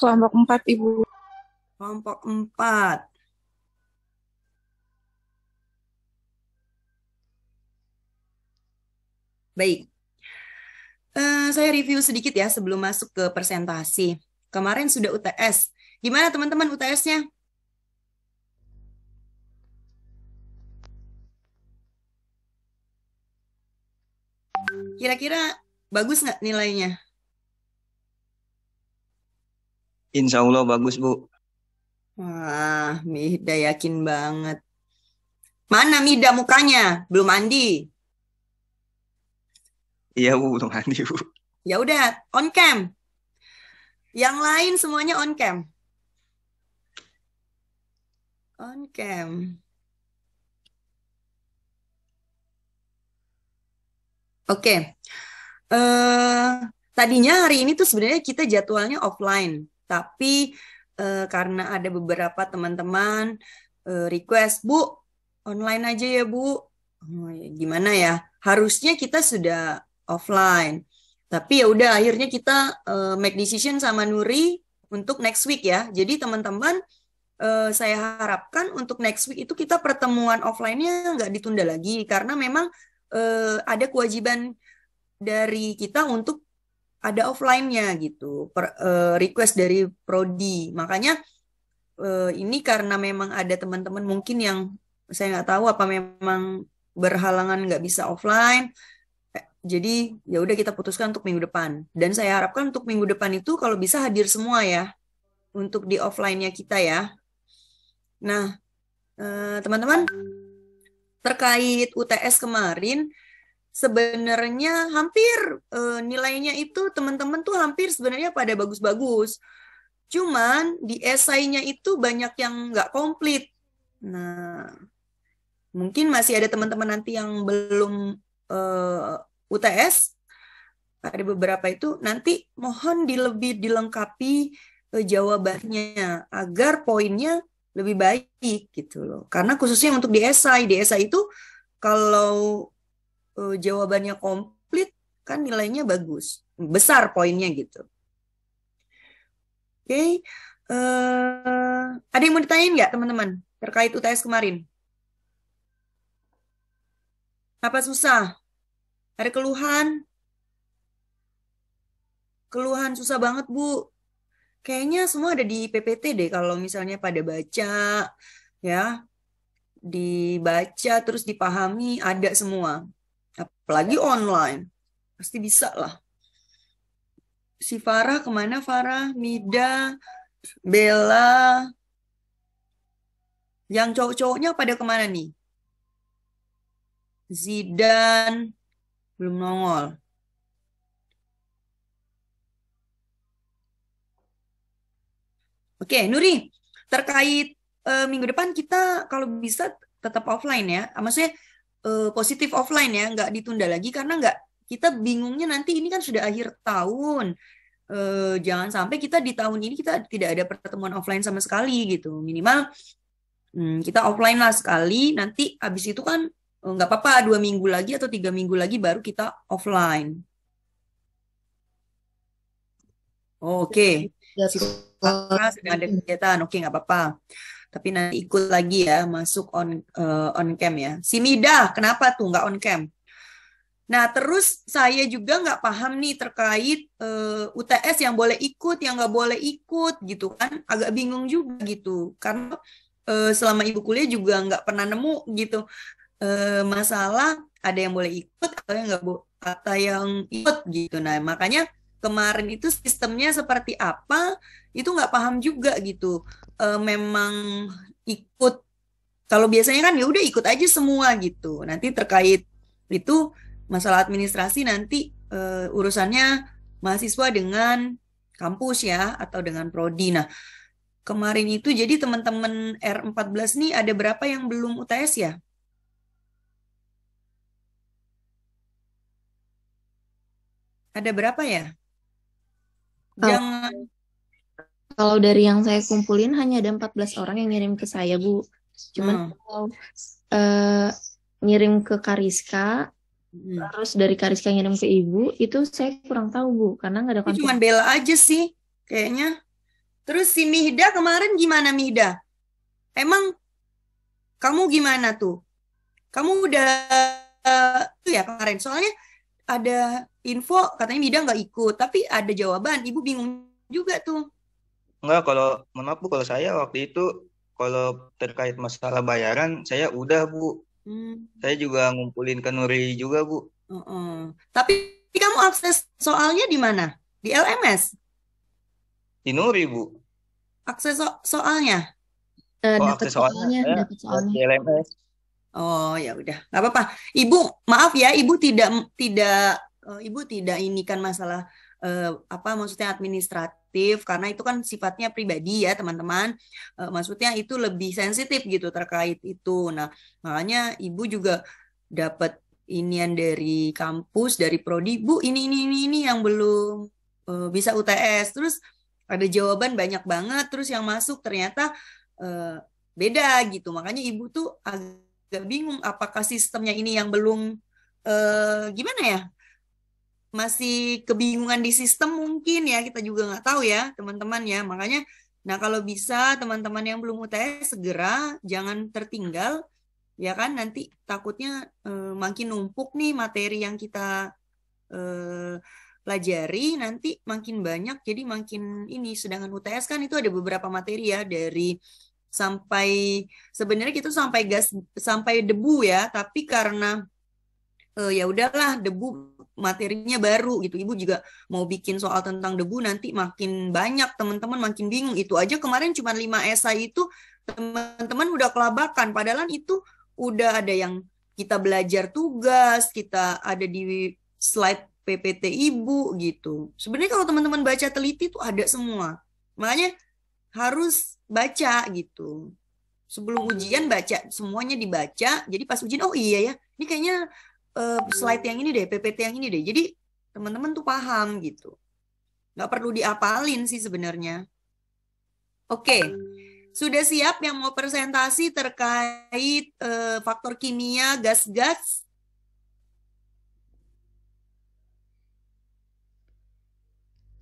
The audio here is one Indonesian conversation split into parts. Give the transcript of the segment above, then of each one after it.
Kelompok 4, Ibu. Kelompok 4. Baik. Saya review sedikit ya sebelum masuk ke presentasi. Kemarin sudah UTS. Gimana teman-teman UTS-nya? Kira-kira bagus nggak nilainya? Insya Allah bagus, Bu. Wah, Mida yakin banget. Mana Mida mukanya? Belum mandi. Iya, Bu, belum mandi, Bu. Ya udah, on cam. Yang lain semuanya on cam. On cam. Oke. Tadinya hari ini tuh sebenarnya kita jadwalnya offline, tapi karena ada beberapa teman-teman request, Bu, online aja ya, Bu. Oh, ya, gimana ya? Harusnya kita sudah offline, tapi ya udah akhirnya kita make decision sama Nuri untuk next week ya. Jadi teman-teman, saya harapkan untuk next week itu kita pertemuan offline-nya nggak ditunda lagi karena memang ada kewajiban dari kita untuk ada offline-nya gitu, request dari Prodi. Makanya ini karena memang ada teman-teman mungkin yang saya nggak tahu apa memang berhalangan nggak bisa offline. Jadi ya udah kita putuskan untuk minggu depan. Dan saya harapkan untuk minggu depan itu kalau bisa hadir semua ya untuk di offline-nya kita ya. Nah, teman-teman terkait UTS kemarin sebenarnya hampir nilainya itu teman-teman tuh hampir sebenarnya pada bagus-bagus. Cuman di esainya itu banyak yang nggak komplit. Nah, mungkin masih ada teman-teman nanti yang belum UTS, ada beberapa itu nanti mohon lebih dilengkapi jawabannya agar poinnya lebih baik gitu loh. Karena khususnya untuk di esai itu kalau jawabannya komplit kan nilainya bagus, besar poinnya gitu. Oke, ada yang mau ditanyain nggak teman-teman terkait UTS kemarin? Apa susah? Ada keluhan? Keluhan susah banget, Bu. Kayaknya semua ada di PPT deh kalau misalnya pada baca, ya, dibaca terus dipahami, ada semua. Apalagi online, pasti bisa lah. Si Farah kemana Farah? Mida, Bella, yang cowok-cowoknya pada kemana nih? Zidan, belum nongol. Oke, Nuri, terkait minggu depan kita kalau bisa tetap offline ya. Maksudnya positif offline ya, nggak ditunda lagi karena nggak kita bingungnya nanti ini kan sudah akhir tahun. Jangan sampai kita di tahun ini kita tidak ada pertemuan offline sama sekali gitu. Minimal kita offline lah sekali. Nanti habis itu kan nggak apa-apa 2 minggu lagi atau 3 minggu lagi baru kita offline. Oke, si Jadwal. Farah sedang ada kegiatan. Oke, nggak apa-apa. Tapi nanti ikut lagi ya, masuk on cam ya. Si Mida, kenapa tuh nggak on cam? Nah, terus saya juga nggak paham nih terkait UTS yang boleh ikut, yang nggak boleh ikut gitu kan. Agak bingung juga gitu. Karena selama ibu kuliah juga nggak pernah nemu gitu masalah ada yang boleh ikut atau yang nggak atau yang ikut gitu. Nah, makanya kemarin itu sistemnya seperti apa itu nggak paham juga gitu. Memang ikut kalau biasanya kan ya udah ikut aja semua gitu. Nanti terkait itu masalah administrasi nanti urusannya mahasiswa dengan kampus ya atau dengan prodi. Nah, kemarin itu jadi teman-teman R14 nih ada berapa yang belum UTS ya? Ada berapa ya? Kalau, Jangan. kalau dari yang saya kumpulin hanya ada 14 orang yang ngirim ke saya, Bu. Cuman Hmm. kalau eh, ngirim ke Kariska, Hmm. terus dari Kariska ngirim ke Ibu, itu saya kurang tahu, Bu, karena nggak ada Ini cuman konfirmasi. Bella aja sih kayaknya. Terus si Mihda kemarin gimana Mihda? Emang kamu gimana tuh? Kamu udah tuh ya kemarin soalnya ada info katanya Mida nggak ikut, tapi ada jawaban. Ibu bingung juga tuh. Enggak, kalau mohon maaf Bu, kalau saya waktu itu kalau terkait masalah bayaran saya udah Bu. Hmm, Saya juga ngumpulin ke Nuri juga Bu. Tapi kamu akses soalnya di mana? Di LMS? Di Nuri Bu. Akses soalnya? Oh, Dapat akses soalnya soalnya, saya dapat buat soalnya. di LMS. Oh ya udah, nggak apa-apa. Ibu, maaf ya, tidak ibu tidak ini kan masalah apa maksudnya administratif karena itu kan sifatnya pribadi ya teman-teman. Maksudnya itu lebih sensitif gitu terkait itu. Nah makanya ibu juga dapat inian dari kampus dari prodi, Bu ini yang belum bisa UTS. Terus ada jawaban banyak banget. Terus yang masuk ternyata eh, beda gitu. Makanya ibu tuh agak bingung apakah sistemnya ini yang belum gimana ya masih kebingungan di sistem mungkin ya kita juga nggak tahu ya teman-teman ya makanya nah kalau bisa teman-teman yang belum UTS segera jangan tertinggal ya kan nanti takutnya makin numpuk nih materi yang kita eh, pelajari nanti makin banyak jadi makin ini sedangkan UTS kan itu ada beberapa materi ya dari sampai sebenarnya kita sampai gas sampai debu ya tapi karena ya udahlah debu materinya baru gitu ibu juga mau bikin soal tentang debu nanti makin banyak teman-teman makin bingung itu aja kemarin cuma 5 esai itu teman-teman udah kelabakan padahal itu udah ada yang kita belajar tugas kita ada di slide PPT ibu gitu sebenarnya kalau teman-teman baca teliti tuh ada semua makanya harus baca gitu sebelum ujian baca semuanya dibaca jadi pas ujian oh iya ya ini kayaknya slide yang ini deh PPT yang ini deh jadi teman-teman tuh paham gitu nggak perlu diapalin sih sebenarnya oke sudah siap yang mau presentasi terkait faktor kimia gas-gas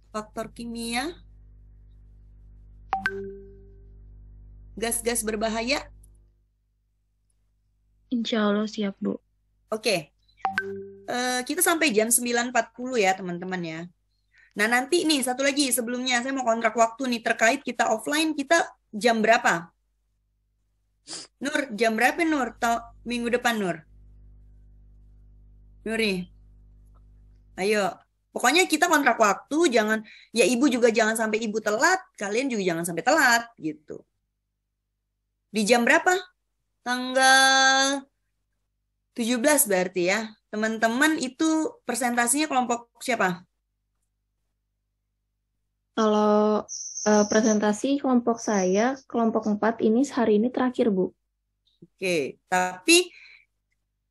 faktor kimia gas-gas berbahaya Insya Allah siap, Bu. oke kita sampai jam 9.40 ya teman-teman ya. Nah nanti nih satu lagi sebelumnya saya mau kontrak waktu nih terkait kita offline kita jam berapa? Nur jam berapa Nur? Minggu depan Nur? Nuri, ayo. Pokoknya kita kontrak waktu jangan ya ibu juga jangan sampai ibu telat, kalian juga jangan sampai telat gitu. Di jam berapa? Tanggal 17 berarti ya. Teman-teman itu presentasinya kelompok siapa? Kalau presentasi kelompok saya, kelompok 4 ini hari ini terakhir, Bu. Oke, tapi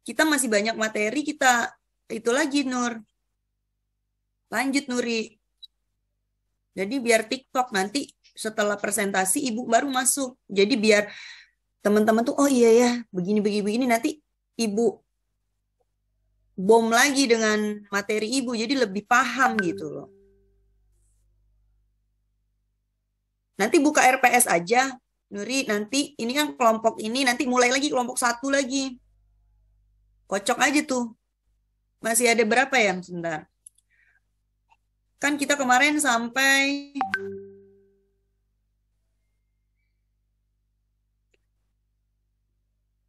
kita masih banyak materi, kita itu lagi, Nur. Lanjut, Nuri. Jadi biar TikTok nanti setelah presentasi ibu baru masuk. Jadi biar teman-teman tuh, oh iya ya, begini, nanti ibu bom lagi dengan materi ibu, jadi lebih paham gitu loh. Nanti buka RPS aja, Nuri, nanti ini kan kelompok ini, nanti mulai lagi kelompok 1 lagi. Kocok aja tuh. Masih ada berapa ya? Sebentar. Kan kita kemarin sampai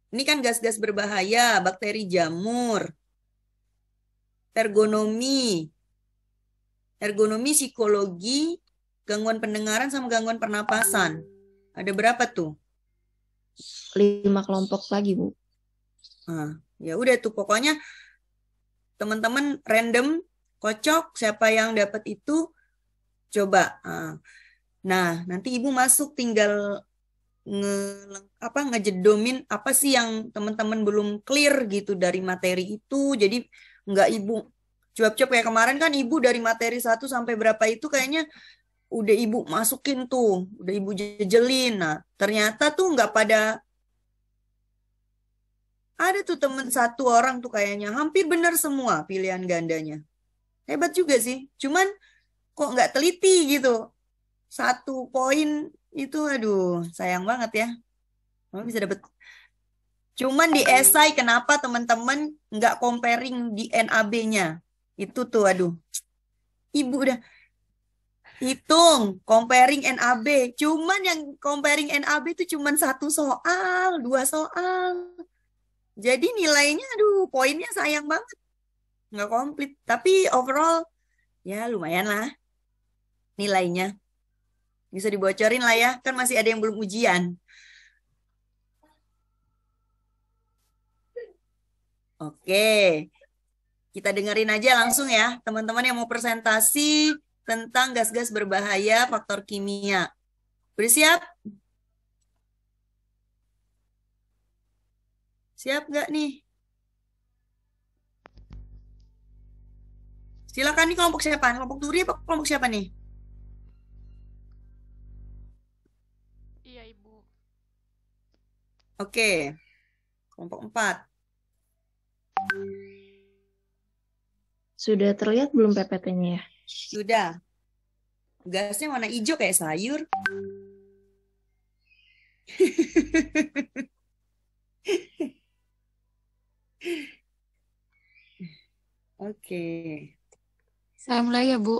ini kan gas-gas berbahaya, bakteri jamur, ergonomi psikologi, gangguan pendengaran sama gangguan pernapasan. Ada berapa tuh? 5 kelompok lagi, Bu. Nah, ya udah tuh pokoknya teman-teman random kocok siapa yang dapat itu coba. Nah, nanti ibu masuk tinggal ngejedomin apa sih yang teman-teman belum clear gitu dari materi itu. Jadi nggak ibu cuap-cuap kayak kemarin kan ibu dari materi 1 sampai berapa itu kayaknya udah ibu masukin tuh, udah ibu jejelin. Nah, ternyata tuh nggak pada ada tuh temen 1 orang tuh kayaknya hampir benar semua pilihan gandanya. Hebat juga sih. Cuman kok nggak teliti gitu. 1 poin itu aduh sayang banget ya. Kalau bisa dapat. Cuman di esai kenapa teman-teman nggak comparing di NAB-nya? Itu tuh aduh. Ibu udah hitung comparing NAB. Cuman yang comparing NAB itu cuman 1 soal, 2 soal. Jadi nilainya aduh poinnya sayang banget. Nggak komplit. Tapi overall ya lumayan lah nilainya. Bisa dibocorin lah ya. Kan masih ada yang belum ujian. Oke. Kita dengerin aja langsung ya. Teman-teman yang mau presentasi tentang gas-gas berbahaya faktor kimia. Udah siap? Siap nggak nih? Silakan nih kelompok siapa? Kelompok Turi apa kelompok siapa nih? Iya, Ibu. Oke. Kelompok 4. Sudah terlihat belum PPT-nya ya? Sudah. Gasnya warna hijau kayak sayur. Oke. Saya mulai ya, Bu.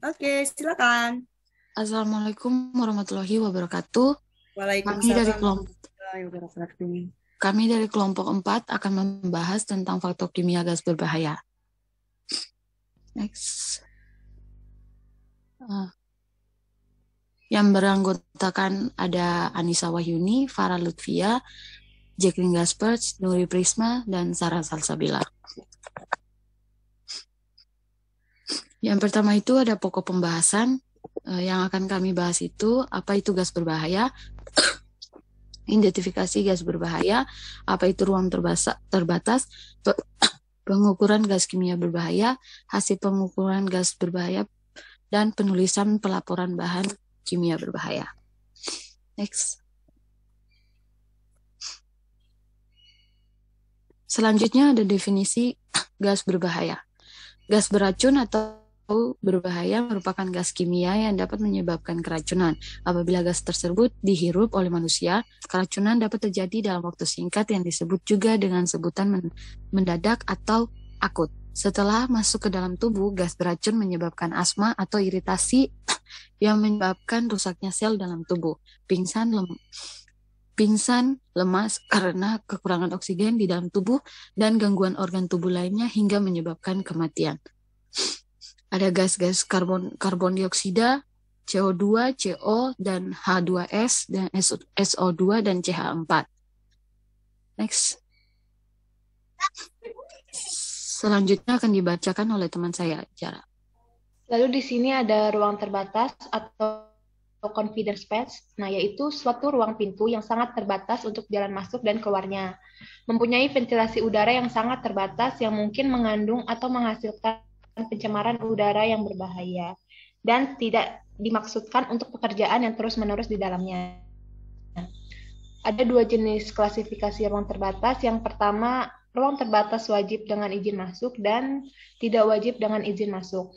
Oke, silakan. Assalamualaikum warahmatullahi wabarakatuh. Waalaikumsalam kelompok warahmatullahi wabarakatuh. Kami dari kelompok 4 akan membahas tentang faktor kimia gas berbahaya. Next. Yang beranggotakan ada Anissa Wahyuni, Farah Lutfia, Jacqueline Gaspers, Nuri Prisma, dan Sarah Salsabila. Yang pertama itu ada pokok pembahasan. Yang akan kami bahas itu, apa itu gas berbahaya, identifikasi gas berbahaya, apa itu ruang terbatas, pengukuran gas kimia berbahaya, hasil pengukuran gas berbahaya, dan penulisan pelaporan bahan kimia berbahaya. Next. Selanjutnya ada definisi gas berbahaya. Gas beracun atau berbahaya merupakan gas kimia yang dapat menyebabkan keracunan. Apabila gas tersebut dihirup oleh manusia, keracunan dapat terjadi dalam waktu singkat yang disebut juga dengan sebutan mendadak atau akut. Setelah masuk ke dalam tubuh, gas beracun menyebabkan asma atau iritasi yang menyebabkan rusaknya sel dalam tubuh, pingsan, lemas karena kekurangan oksigen di dalam tubuh, dan gangguan organ tubuh lainnya hingga menyebabkan kematian. Ada gas-gas karbon dioksida, CO2, CO, dan H2S, dan SO2, dan CH4. Next. Selanjutnya akan dibacakan oleh teman saya, Jara. Lalu di sini ada ruang terbatas atau confidence space, nah yaitu suatu ruang pintu yang sangat terbatas untuk jalan masuk dan keluarnya. Mempunyai ventilasi udara yang sangat terbatas yang mungkin mengandung atau menghasilkan pencemaran udara yang berbahaya dan tidak dimaksudkan untuk pekerjaan yang terus-menerus di dalamnya. Ada 2 jenis klasifikasi ruang terbatas. Yang pertama, ruang terbatas wajib dengan izin masuk dan tidak wajib dengan izin masuk.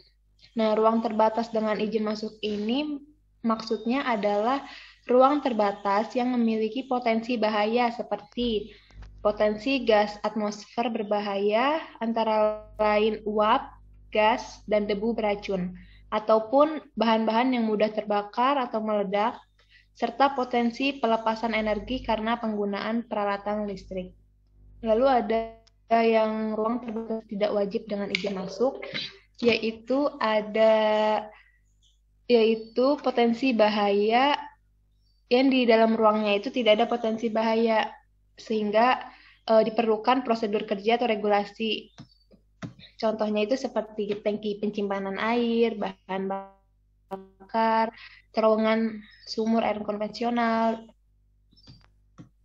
Nah, ruang terbatas dengan izin masuk ini maksudnya adalah ruang terbatas yang memiliki potensi bahaya seperti potensi gas atmosfer berbahaya antara lain uap, gas, dan debu beracun, ataupun bahan-bahan yang mudah terbakar atau meledak, serta potensi pelepasan energi karena penggunaan peralatan listrik. Lalu ada yang ruang terbatas tidak wajib dengan izin masuk, yaitu potensi bahaya yang di dalam ruangnya itu tidak ada potensi bahaya, sehingga diperlukan prosedur kerja atau regulasi. Contohnya itu seperti tangki penyimpanan air, bahan bakar, terowongan sumur air konvensional,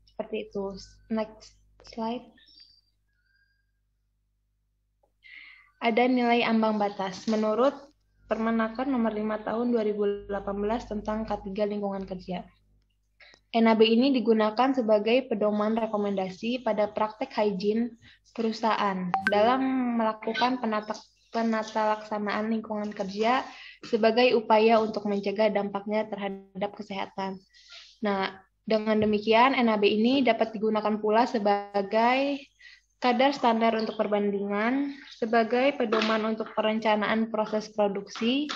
seperti itu. Next slide. Ada nilai ambang batas. Menurut Permenaker nomor 5 tahun 2018 tentang K3 lingkungan kerja. NAB ini digunakan sebagai pedoman rekomendasi pada praktek hygiene perusahaan dalam melakukan penata laksanaan lingkungan kerja sebagai upaya untuk mencegah dampaknya terhadap kesehatan. Nah, dengan demikian NAB ini dapat digunakan pula sebagai kadar standar untuk perbandingan, sebagai pedoman untuk perencanaan proses produksi,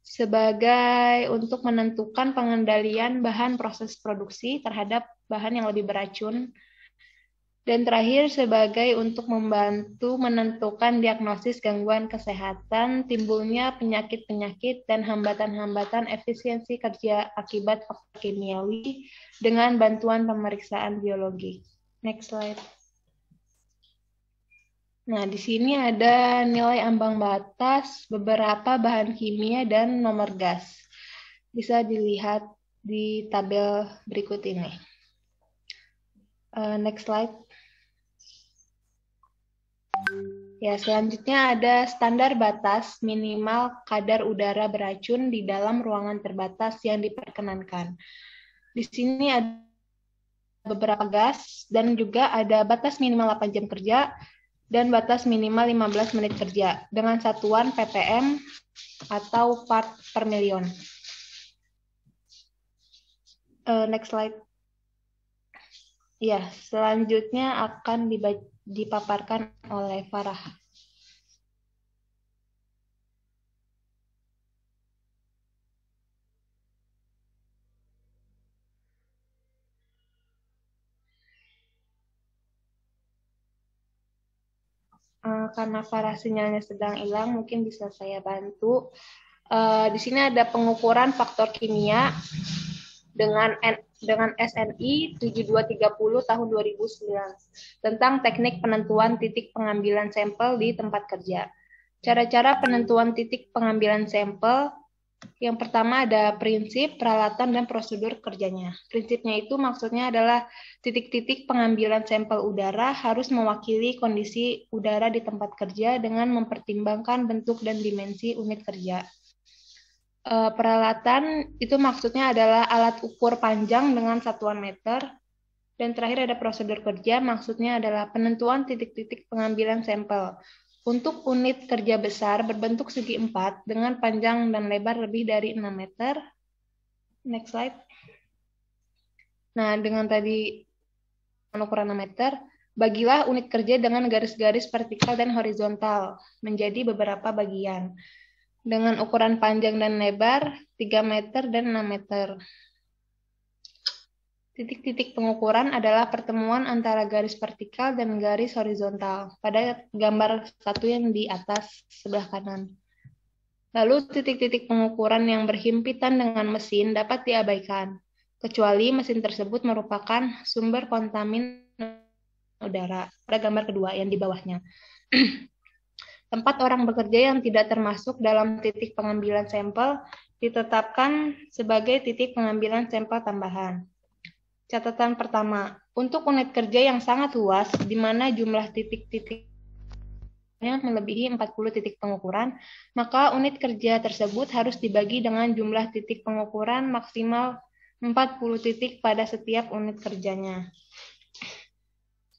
sebagai untuk menentukan pengendalian bahan proses produksi terhadap bahan yang lebih beracun, dan terakhir sebagai untuk membantu menentukan diagnosis gangguan kesehatan, timbulnya penyakit-penyakit dan hambatan-hambatan efisiensi kerja akibat faktor kimiawi dengan bantuan pemeriksaan biologi. Next slide. Nah, di sini ada nilai ambang batas beberapa bahan kimia dan nomor gas. Bisa dilihat di tabel berikut ini. Next slide. Ya, selanjutnya ada standar batas minimal kadar udara beracun di dalam ruangan terbatas yang diperkenankan. Di sini ada beberapa gas dan juga ada batas minimal 8 jam kerja dan batas minimal 15 menit kerja dengan satuan ppm atau part per million. Next slide. Ya, selanjutnya akan dipaparkan oleh Farah. Karena Farah sinyalnya sedang hilang, mungkin bisa saya bantu. Di sini ada pengukuran faktor kimia dengan SNI 7230 tahun 2009 tentang teknik penentuan titik pengambilan sampel di tempat kerja. Cara-cara penentuan titik pengambilan sampel, yang pertama ada prinsip, peralatan, dan prosedur kerjanya. Prinsipnya itu maksudnya adalah titik-titik pengambilan sampel udara harus mewakili kondisi udara di tempat kerja dengan mempertimbangkan bentuk dan dimensi unit kerja. Peralatan itu maksudnya adalah alat ukur panjang dengan satuan meter. Dan terakhir ada prosedur kerja, maksudnya adalah penentuan titik-titik pengambilan sampel. Untuk unit kerja besar berbentuk segi 4 dengan panjang dan lebar lebih dari 6 meter. Next slide. Nah, dengan tadi ukuran 6 meter, bagilah unit kerja dengan garis-garis vertikal dan horizontal menjadi beberapa bagian. Dengan ukuran panjang dan lebar 3 meter dan 6 meter. Titik-titik pengukuran adalah pertemuan antara garis vertikal dan garis horizontal pada gambar satu yang di atas sebelah kanan. Lalu titik-titik pengukuran yang berhimpitan dengan mesin dapat diabaikan, kecuali mesin tersebut merupakan sumber kontamin udara pada gambar kedua yang di bawahnya. Tempat orang bekerja yang tidak termasuk dalam titik pengambilan sampel ditetapkan sebagai titik pengambilan sampel tambahan. Catatan pertama, untuk unit kerja yang sangat luas, di mana jumlah titik-titiknya melebihi 40 titik pengukuran, maka unit kerja tersebut harus dibagi dengan jumlah titik pengukuran maksimal 40 titik pada setiap unit kerjanya.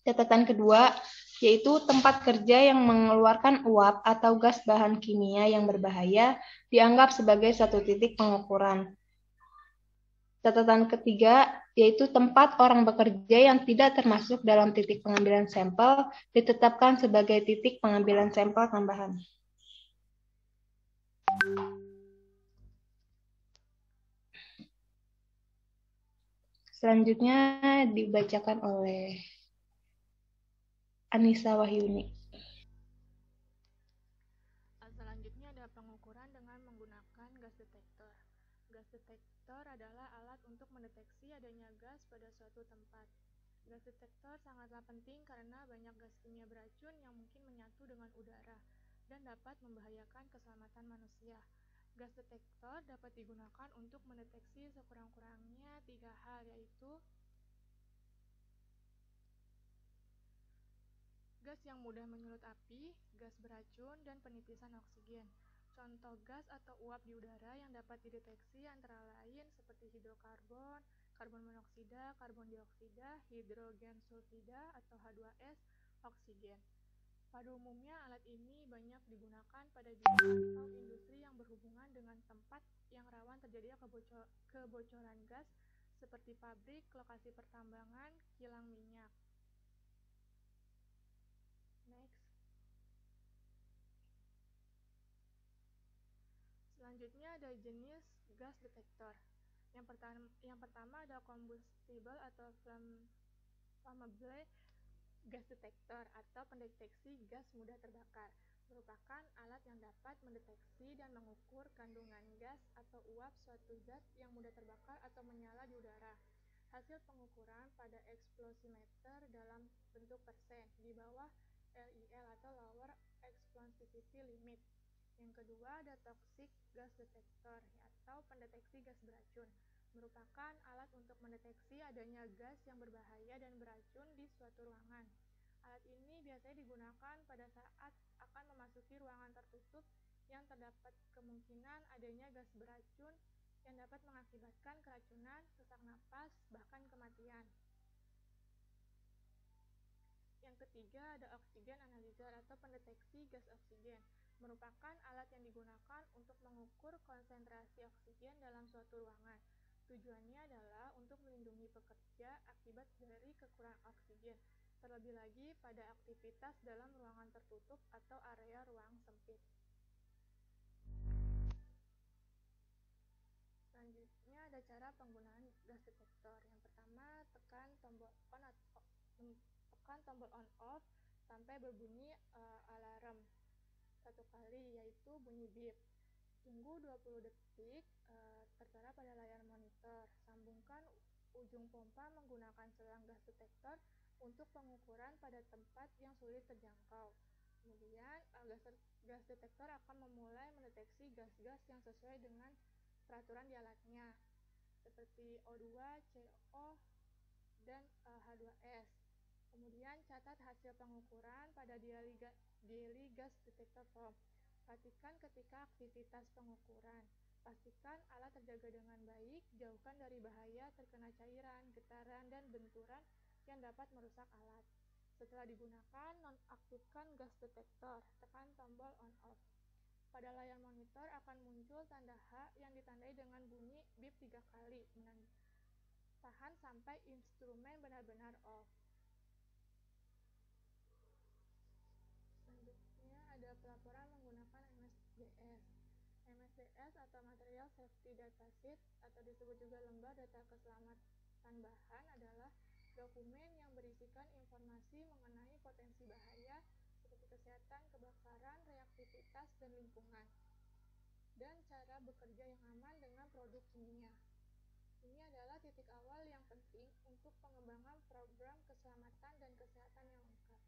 Catatan kedua, yaitu tempat kerja yang mengeluarkan uap atau gas bahan kimia yang berbahaya dianggap sebagai satu titik pengukuran. Catatan ketiga, yaitu tempat orang bekerja yang tidak termasuk dalam titik pengambilan sampel ditetapkan sebagai titik pengambilan sampel tambahan. Selanjutnya dibacakan oleh Anissa Wahyuni. Selanjutnya ada pengukuran dengan menggunakan gas detektor. Gas detektor adalah alat untuk mendeteksi adanya gas pada suatu tempat. Gas detektor sangatlah penting karena banyak gas kimia beracun yang mungkin menyatu dengan udara dan dapat membahayakan keselamatan manusia. Gas detektor dapat digunakan untuk mendeteksi sekurang-kurangnya 3 hal, yaitu gas yang mudah menyulut api, gas beracun, dan penipisan oksigen. Contoh gas atau uap di udara yang dapat dideteksi antara lain seperti hidrokarbon, karbon monoksida, karbon dioksida, hidrogen sulfida atau H2S, oksigen. Pada umumnya alat ini banyak digunakan pada bidang atau industri yang berhubungan dengan tempat yang rawan terjadinya kebocoran gas seperti pabrik, lokasi pertambangan, kilang minyak. Next. Selanjutnya ada jenis gas detektor. Yang pertama ada combustible atau flammable gas detektor atau pendeteksi gas mudah terbakar. Merupakan alat yang dapat mendeteksi dan mengukur kandungan gas atau uap suatu zat yang mudah terbakar atau menyala di udara. Hasil pengukuran pada explosimeter dalam bentuk persen di bawah LIL atau lower explosivity limit. Yang kedua ada toxic gas detector atau pendeteksi gas beracun. Merupakan alat untuk mendeteksi adanya gas yang berbahaya dan beracun di suatu ruangan. Alat ini biasanya digunakan pada saat akan memasuki ruangan tertutup yang terdapat kemungkinan adanya gas beracun yang dapat mengakibatkan keracunan, sesak napas, bahkan kematian. Yang ketiga ada oxygen analyzer atau pendeteksi gas oksigen. Merupakan alat yang digunakan untuk mengukur konsentrasi oksigen dalam suatu ruangan. Tujuannya adalah untuk melindungi pekerja akibat dari kekurangan oksigen, terlebih lagi pada aktivitas dalam ruangan tertutup atau area ruang sempit. Selanjutnya ada cara penggunaan gas detektor. Yang pertama, tekan tombol on off sampai berbunyi alarm satu kali, yaitu bunyi beep. Tunggu 20 detik, tertera pada layar monitor. Sambungkan ujung pompa menggunakan selang gas detektor untuk pengukuran pada tempat yang sulit terjangkau. Kemudian, gas detektor akan memulai mendeteksi gas-gas yang sesuai dengan peraturan di alatnya, seperti O2, CO, dan H2S. Kemudian, catat hasil pengukuran pada daily gas detector form. Perhatikan ketika aktivitas pengukuran. Pastikan alat terjaga dengan baik, jauhkan dari bahaya terkena cairan, getaran, dan benturan yang dapat merusak alat. Setelah digunakan, nonaktifkan gas detektor. Tekan tombol on off. Pada layar monitor akan muncul tanda H yang ditandai dengan bunyi beep 3 kali. Tahan sampai instrumen benar-benar off. Selanjutnya ada pelaporan menggunakan MSDS. MSDS atau Material Safety Data Sheet atau disebut juga lembar data keselamatan bahan adalah dokumen yang berisikan informasi mengenai potensi bahaya seperti kesehatan, kebakaran, reaktivitas, dan lingkungan, dan cara bekerja yang aman dengan produk kimia. Ini adalah titik awal yang penting untuk pengembangan program keselamatan dan kesehatan yang lengkap.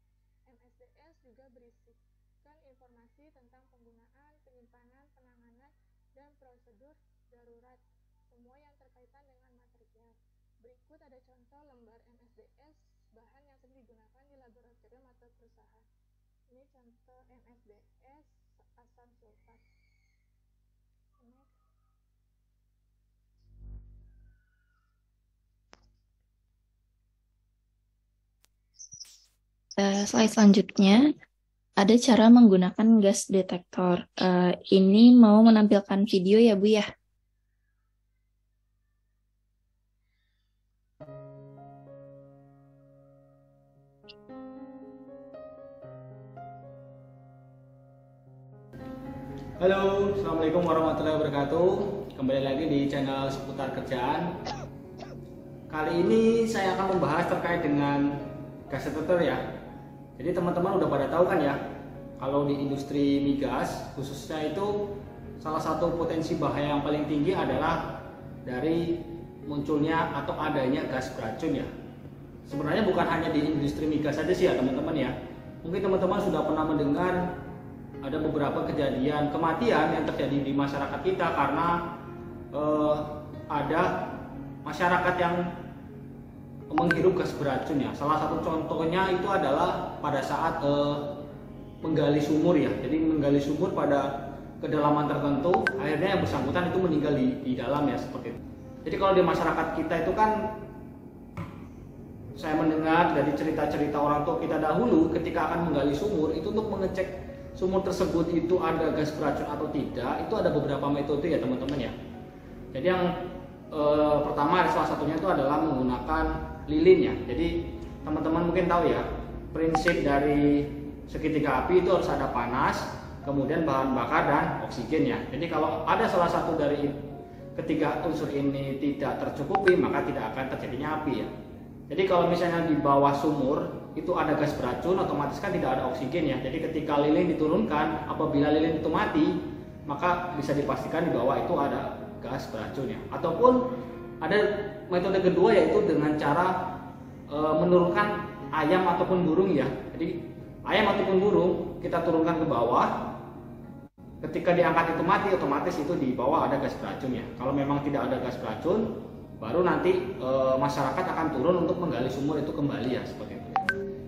MSDS juga berisikan informasi tentang penggunaan, penyimpanan, penanganan, dan prosedur darurat, semua yang terkaitan dengan material. Berikut ada contoh lembar MSDS bahan yang sering digunakan di laboratorium atau perusahaan. Ini contoh MSDS asam sulfat. Slide selanjutnya ada cara menggunakan gas detektor. Ini mau menampilkan video ya Bu ya. Halo, Assalamualaikum warahmatullahi wabarakatuh. Kembali lagi di channel seputar kerjaan. Kali ini saya akan membahas terkait dengan gas detektor ya. Jadi teman-teman udah pada tahu kan ya, kalau di industri migas khususnya itu salah satu potensi bahaya yang paling tinggi adalah dari munculnya atau adanya gas beracun ya. Sebenarnya bukan hanya di industri migas saja sih ya teman-teman ya. Mungkin teman-teman sudah pernah mendengar ada beberapa kejadian kematian yang terjadi di masyarakat kita karena ada masyarakat yang menghirup gas beracun ya. Salah satu contohnya itu adalah pada saat menggali sumur ya. Jadi menggali sumur pada kedalaman tertentu, akhirnya yang bersangkutan itu meninggal di dalam ya, seperti itu. Jadi kalau di masyarakat kita itu kan saya mendengar dari cerita-cerita orang tua kita dahulu ketika akan menggali sumur itu untuk mengecek sumur tersebut itu ada gas beracun atau tidak, itu ada beberapa metode ya teman-teman ya. Jadi yang pertama salah satunya itu adalah menggunakan lilin ya. Jadi teman-teman mungkin tahu ya, prinsip dari segitiga api itu harus ada panas, kemudian bahan bakar dan oksigen ya. Jadi kalau ada salah satu dari ketiga unsur ini tidak tercukupi, maka tidak akan terjadinya api ya. Jadi kalau misalnya di bawah sumur itu ada gas beracun, otomatis kan tidak ada oksigen ya. Jadi ketika lilin diturunkan, apabila lilin itu mati, maka bisa dipastikan di bawah itu ada gas beracun ya. Ataupun ada metode kedua yaitu dengan cara menurunkan ayam ataupun burung ya. Jadi ayam ataupun burung kita turunkan ke bawah. Ketika diangkat itu mati, otomatis itu di bawah ada gas beracun ya. Kalau memang tidak ada gas beracun, baru nanti masyarakat akan turun untuk menggali sumur itu kembali ya, seperti itu.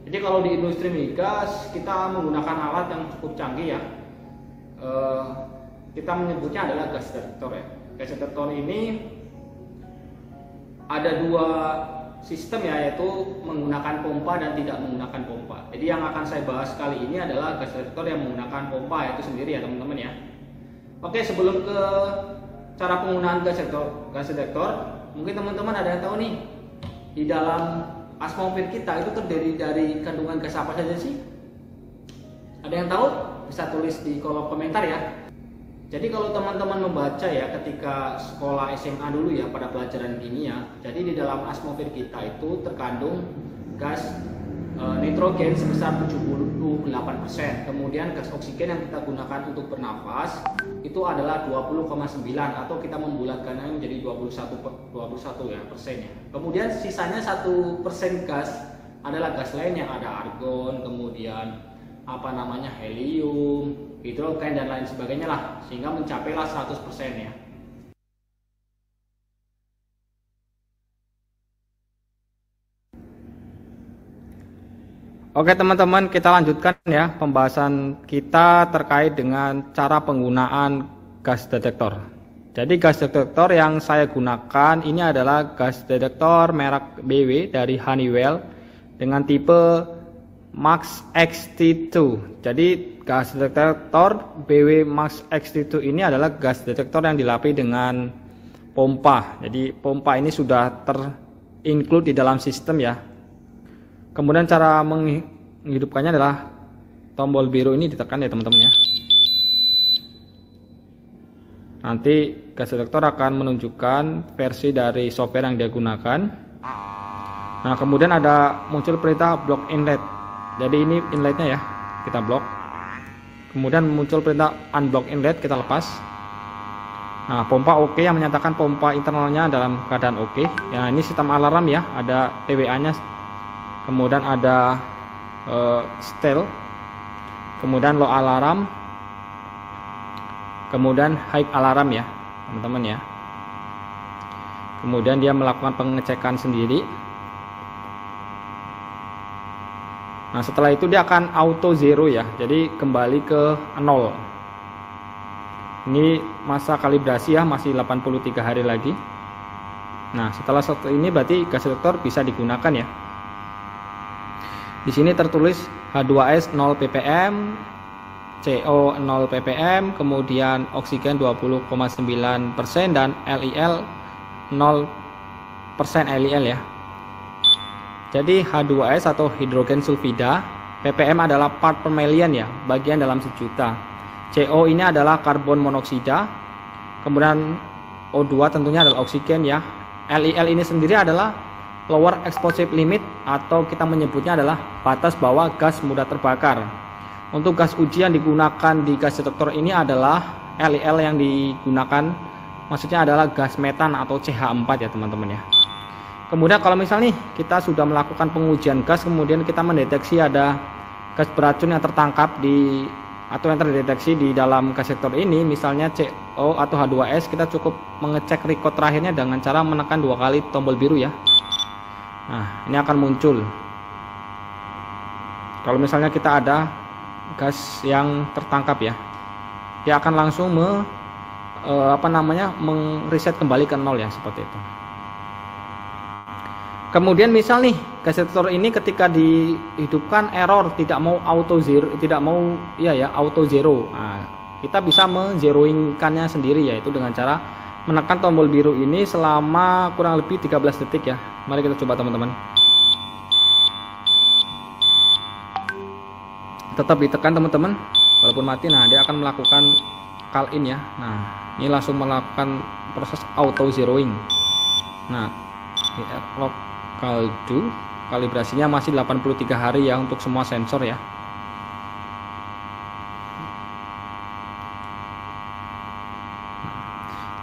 Jadi kalau di industri migas kita menggunakan alat yang cukup canggih ya. Kita menyebutnya adalah gas detektor ya. Gas detektor ini ada dua sistem ya, yaitu menggunakan pompa dan tidak menggunakan pompa. Jadi yang akan saya bahas kali ini adalah gas detektor yang menggunakan pompa itu sendiri ya teman-teman ya. Oke, sebelum ke cara penggunaan gas detektor, mungkin teman-teman ada yang tahu nih, di dalam atmosfer kita itu terdiri dari kandungan gas apa saja sih? Ada yang tahu? Bisa tulis di kolom komentar ya. Jadi kalau teman-teman membaca ya ketika sekolah SMA dulu ya pada pelajaran kimia, jadi di dalam atmosfer kita itu terkandung gas nitrogen sebesar 78%. Kemudian gas oksigen yang kita gunakan untuk bernafas itu adalah 20,9 atau kita membulatkannya menjadi 21 ya persennya. Kemudian sisanya 1% gas adalah gas lain yang ada argon, kemudian helium, hidrogen dan lain sebagainya lah, sehingga mencapailah 100% ya. Oke teman-teman, kita lanjutkan ya pembahasan kita terkait dengan cara penggunaan gas detektor. Jadi gas detektor yang saya gunakan ini adalah gas detektor merek BW dari Honeywell dengan tipe Max XT2. Jadi gas detektor BW Max XT2 ini adalah gas detektor yang dilapisi dengan pompa. Jadi pompa ini sudah terinclude di dalam sistem ya. Kemudian cara menghidupkannya adalah tombol biru ini ditekan ya teman-teman ya. Nanti gas detektor akan menunjukkan versi dari software yang dia gunakan. Nah kemudian ada muncul perintah block inlet. Jadi ini inletnya ya, kita blok. Kemudian muncul perintah unblock inlet, kita lepas. Nah pompa oke yang menyatakan pompa internalnya dalam keadaan oke. Ya ini sistem alarm ya, ada TWA-nya. Kemudian ada setel. Kemudian low alarm. Kemudian high alarm ya teman-teman ya. Kemudian dia melakukan pengecekan sendiri. Nah setelah itu dia akan auto zero ya, jadi kembali ke 0. Ini masa kalibrasi ya, masih 83 hari lagi. Nah setelah ini berarti gas detektor bisa digunakan ya. Di sini tertulis H2S 0 ppm, CO 0 ppm, kemudian oksigen 20,9% dan LIL 0% LIL ya. Jadi H2S atau hidrogen sulfida, ppm adalah part per million ya, bagian dalam sejuta. CO ini adalah karbon monoksida, kemudian O2 tentunya adalah oksigen ya. LIL ini sendiri adalah lower explosive limit atau kita menyebutnya adalah batas bawah gas mudah terbakar. Untuk gas uji yang digunakan di gas detektor ini adalah LIL yang digunakan, maksudnya adalah gas metan atau CH4 ya teman-teman ya. Kemudian kalau misalnya nih kita sudah melakukan pengujian gas, kemudian kita mendeteksi ada gas beracun yang tertangkap atau yang terdeteksi di dalam gas detektor ini, misalnya CO atau H2S, kita cukup mengecek record terakhirnya dengan cara menekan 2 kali tombol biru ya. Nah ini akan muncul kalau misalnya kita ada gas yang tertangkap ya, dia akan langsung mengreset kembali ke 0 ya, seperti itu. Kemudian misal nih gas detektor ini ketika dihidupkan error, tidak mau auto zero, auto zero. Nah, kita bisa menzeroingkannya sendiri, yaitu dengan cara menekan tombol biru ini selama kurang lebih 13 detik ya. Mari kita coba teman-teman. Tetap ditekan teman-teman, walaupun mati. Nah, dia akan melakukan call in ya. Nah, ini langsung melakukan proses auto zeroing. Nah, ini airlock kaldu, kalibrasinya masih 83 hari ya untuk semua sensor ya.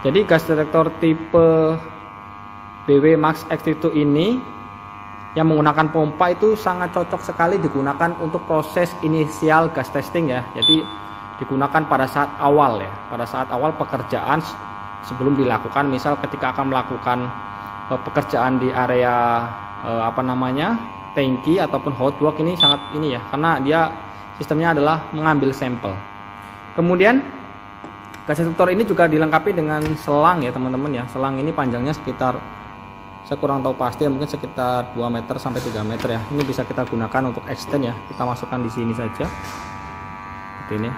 Jadi gas detektor tipe BW Max X2 ini yang menggunakan pompa itu sangat cocok sekali digunakan untuk proses inisial gas testing ya. Jadi digunakan pada saat awal ya, pada saat awal pekerjaan sebelum dilakukan, misal ketika akan melakukan pekerjaan di area tangki ataupun hot work, ini sangat ini ya, karena dia sistemnya adalah mengambil sampel. Kemudian gas detektor ini juga dilengkapi dengan selang ya teman-teman ya. Selang ini panjangnya sekitar, saya kurang tahu pasti, mungkin sekitar 2 meter sampai 3 meter ya. Ini bisa kita gunakan untuk extend ya. Kita masukkan di sini saja seperti ini.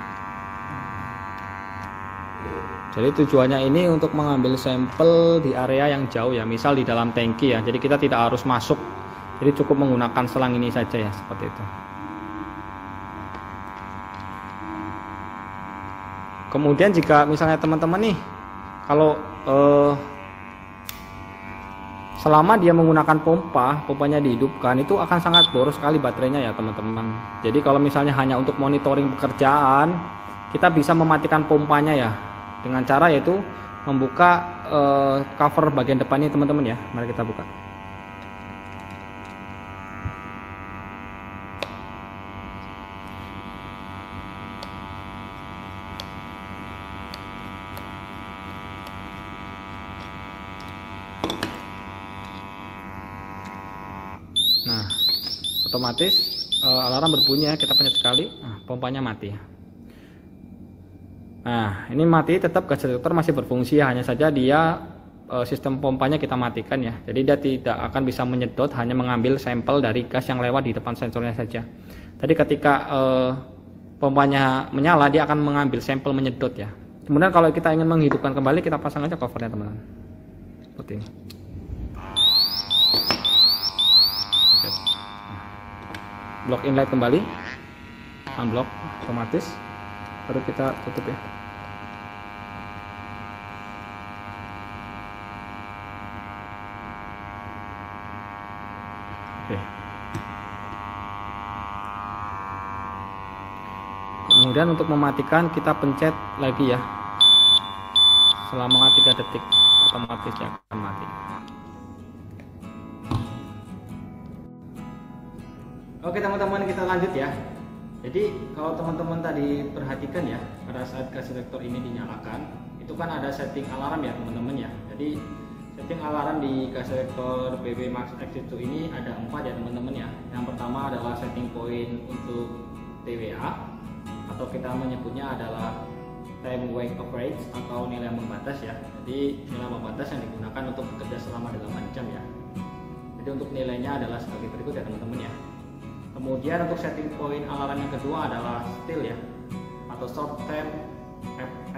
Jadi tujuannya ini untuk mengambil sampel di area yang jauh ya, misal di dalam tangki ya. Jadi kita tidak harus masuk, jadi cukup menggunakan selang ini saja ya, seperti itu. Kemudian jika misalnya teman-teman nih, kalau selama dia menggunakan pompanya dihidupkan, itu akan sangat boros sekali baterainya ya teman-teman. Jadi kalau misalnya hanya untuk monitoring pekerjaan, kita bisa mematikan pompanya ya, dengan cara yaitu membuka cover bagian depannya teman-teman ya. Mari kita buka. Nah, otomatis alarm berbunyi ya, kita pencet sekali, nah, pompanya mati. Nah, ini mati, tetap gas detektor masih berfungsi ya, hanya saja dia sistem pompanya kita matikan ya. Jadi dia tidak akan bisa menyedot, hanya mengambil sampel dari gas yang lewat di depan sensornya saja. Tadi ketika pompanya menyala, dia akan mengambil sampel menyedot ya. Kemudian kalau kita ingin menghidupkan kembali, kita pasang aja covernya teman-teman, seperti ini. Block inlet kembali, unblock otomatis, baru kita tutup ya. Oke. Kemudian untuk mematikan kita pencet lagi ya, selama 3 detik otomatis dia akan mati. Oke teman-teman, kita lanjut ya. Jadi kalau teman-teman tadi perhatikan ya, pada saat gas detektor ini dinyalakan, itu kan ada setting alarm ya teman-teman ya. Jadi setting alarm di gas detektor BW Max X2 ini ada 4 ya teman-teman ya. Yang pertama adalah setting point untuk TWA, atau kita menyebutnya adalah time wake average atau nilai membatas ya. Jadi nilai membatas yang digunakan untuk bekerja selama 8 jam ya. Jadi untuk nilainya adalah sebagai berikut ya teman-teman ya. Kemudian untuk setting point alarm yang kedua adalah still ya, atau short term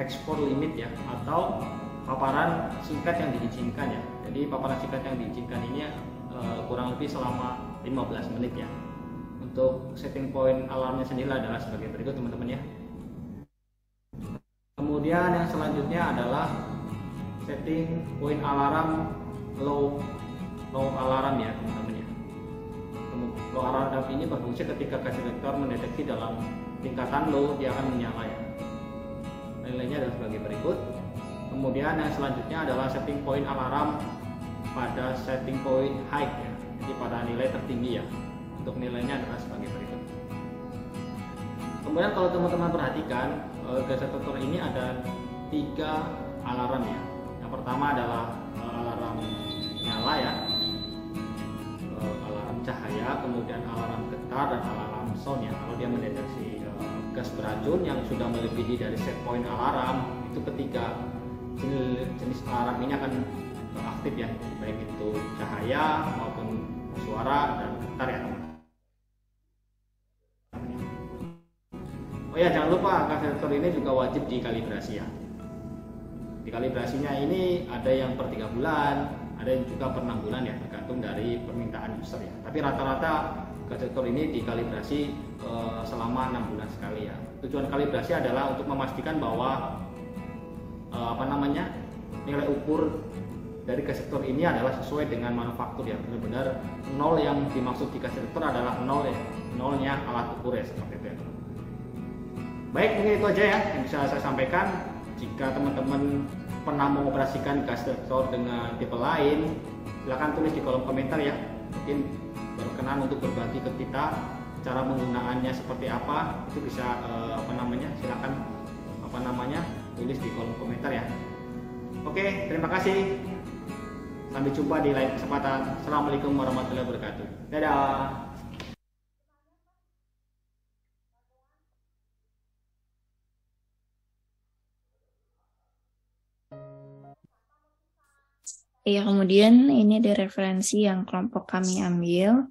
export limit ya, atau paparan singkat yang diizinkan ya. Jadi paparan singkat yang diizinkan ini kurang lebih selama 15 menit ya. Untuk setting point alarmnya sendiri adalah sebagai berikut teman-teman ya. Kemudian yang selanjutnya adalah setting point alarm low alarm ya teman-teman ya. Low alarm ini berfungsi ketika gas detektor mendeteksi dalam tingkatan low, dia akan menyala ya. Nilainya adalah sebagai berikut. Kemudian yang selanjutnya adalah setting point alarm pada setting point high ya, jadi pada nilai tertinggi ya. Untuk nilainya adalah sebagai berikut. Kemudian kalau teman-teman perhatikan, gas detektor ini ada 3 alarm ya. Yang pertama adalah alarm nyala ya, alarm cahaya, kemudian alarm getar, dan alarm sound ya. Kalau dia mendeteksi gas beracun yang sudah melebihi dari set point alarm, itu ketika jenis alarm ini akan aktif ya, baik itu cahaya maupun suara dan getar ya teman. Oh ya, jangan lupa gas detektor ini juga wajib dikalibrasi ya. Dikalibrasinya ini ada yang per 3 bulan, ada yang juga per 6 bulan ya, tergantung dari permintaan user ya. Tapi rata-rata gas detektor ini dikalibrasi selama 6 bulan sekali ya. Tujuan kalibrasi adalah untuk memastikan bahwa nilai ukur dari gas detektor ini adalah sesuai dengan manufaktur ya, benar-benar nol. Yang dimaksud di gas detektor adalah nol ya, nolnya alat ukur ya, seperti itu ya. Baik, mungkin itu aja ya yang bisa saya sampaikan. Jika teman-teman pernah mengoperasikan gas detektor dengan tipe lain, silahkan tulis di kolom komentar ya. Mungkin berkenan untuk berbagi ke kita cara penggunaannya seperti apa, itu bisa silahkan tulis di kolom komentar ya. Oke, terima kasih. Sampai jumpa di lain kesempatan. Assalamualaikum warahmatullahi wabarakatuh. Dadah. Ya, kemudian ini ada referensi yang kelompok kami ambil.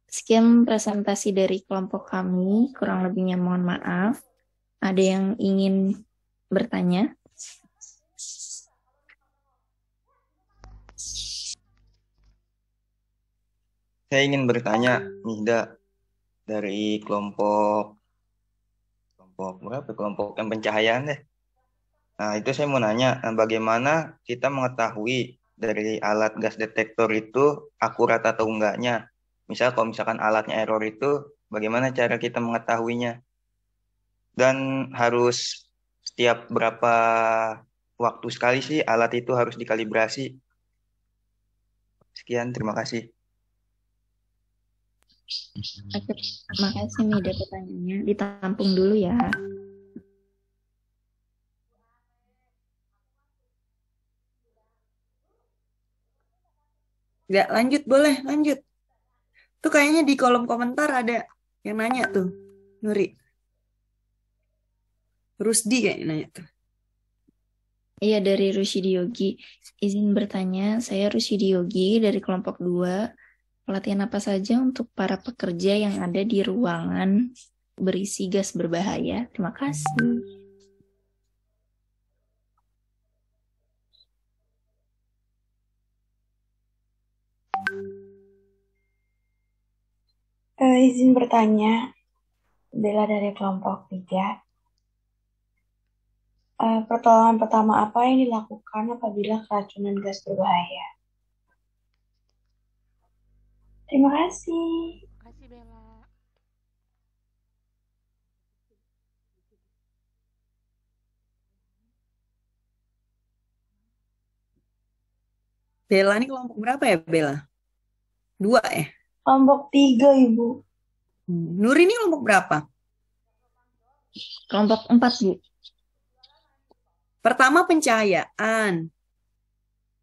Sekian presentasi dari kelompok kami, kurang lebihnya mohon maaf. Ada yang ingin bertanya? Saya ingin bertanya, Nida, dari kelompok berapa? Kelompok yang pencahayaan deh. Nah, itu saya mau nanya, bagaimana kita mengetahui dari alat gas detektor itu akurat atau enggaknya? Misal kalau misalkan alatnya error itu, bagaimana cara kita mengetahuinya? Dan harus setiap berapa waktu sekali sih alat itu harus dikalibrasi? Sekian, terima kasih. Oke, terima kasih Mida pertanyaannya. Ditampung dulu ya. Nggak, lanjut, boleh lanjut. Tuh kayaknya di kolom komentar ada yang nanya tuh, Nuri. Rusdi kayaknya nanya tuh. Iya, dari Rusyidi Yogi. Izin bertanya, saya Rusyidi Yogi dari kelompok 2. Pelatihan apa saja untuk para pekerja yang ada di ruangan berisi gas berbahaya? Terima kasih. Izin bertanya, Bella dari kelompok 3. Pertolongan pertama apa yang dilakukan apabila keracunan gas berbahaya? Terima kasih. Makasih Bella. Bella ini kelompok berapa ya, Bella? 2 ya? Kelompok 3, Ibu. Nuri ini kelompok berapa? Kelompok 4, Bu. Pertama pencahayaan.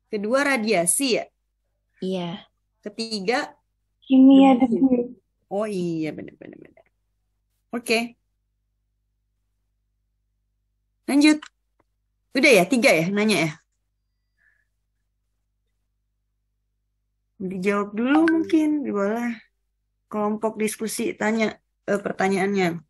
Kedua radiasi ya? Iya. Ketiga Kimia debu. debu. Oh iya, benar. Oke. Lanjut. Udah ya, 3 ya nanya ya? Dijawab dulu mungkin, boleh. Kelompok diskusi tanya pertanyaannya.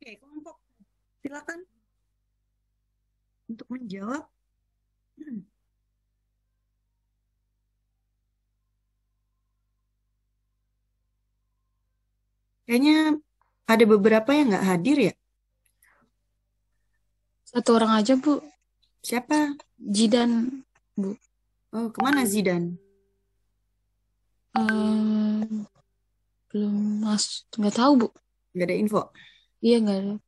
Oke, kelompok silakan untuk menjawab. Kayaknya ada beberapa yang nggak hadir ya. Satu orang aja, Bu. Siapa? Jidan, Bu. Oh, kemana Zidan? Belum nggak tahu, Bu. Nggak ada info. Iya, nggak ada.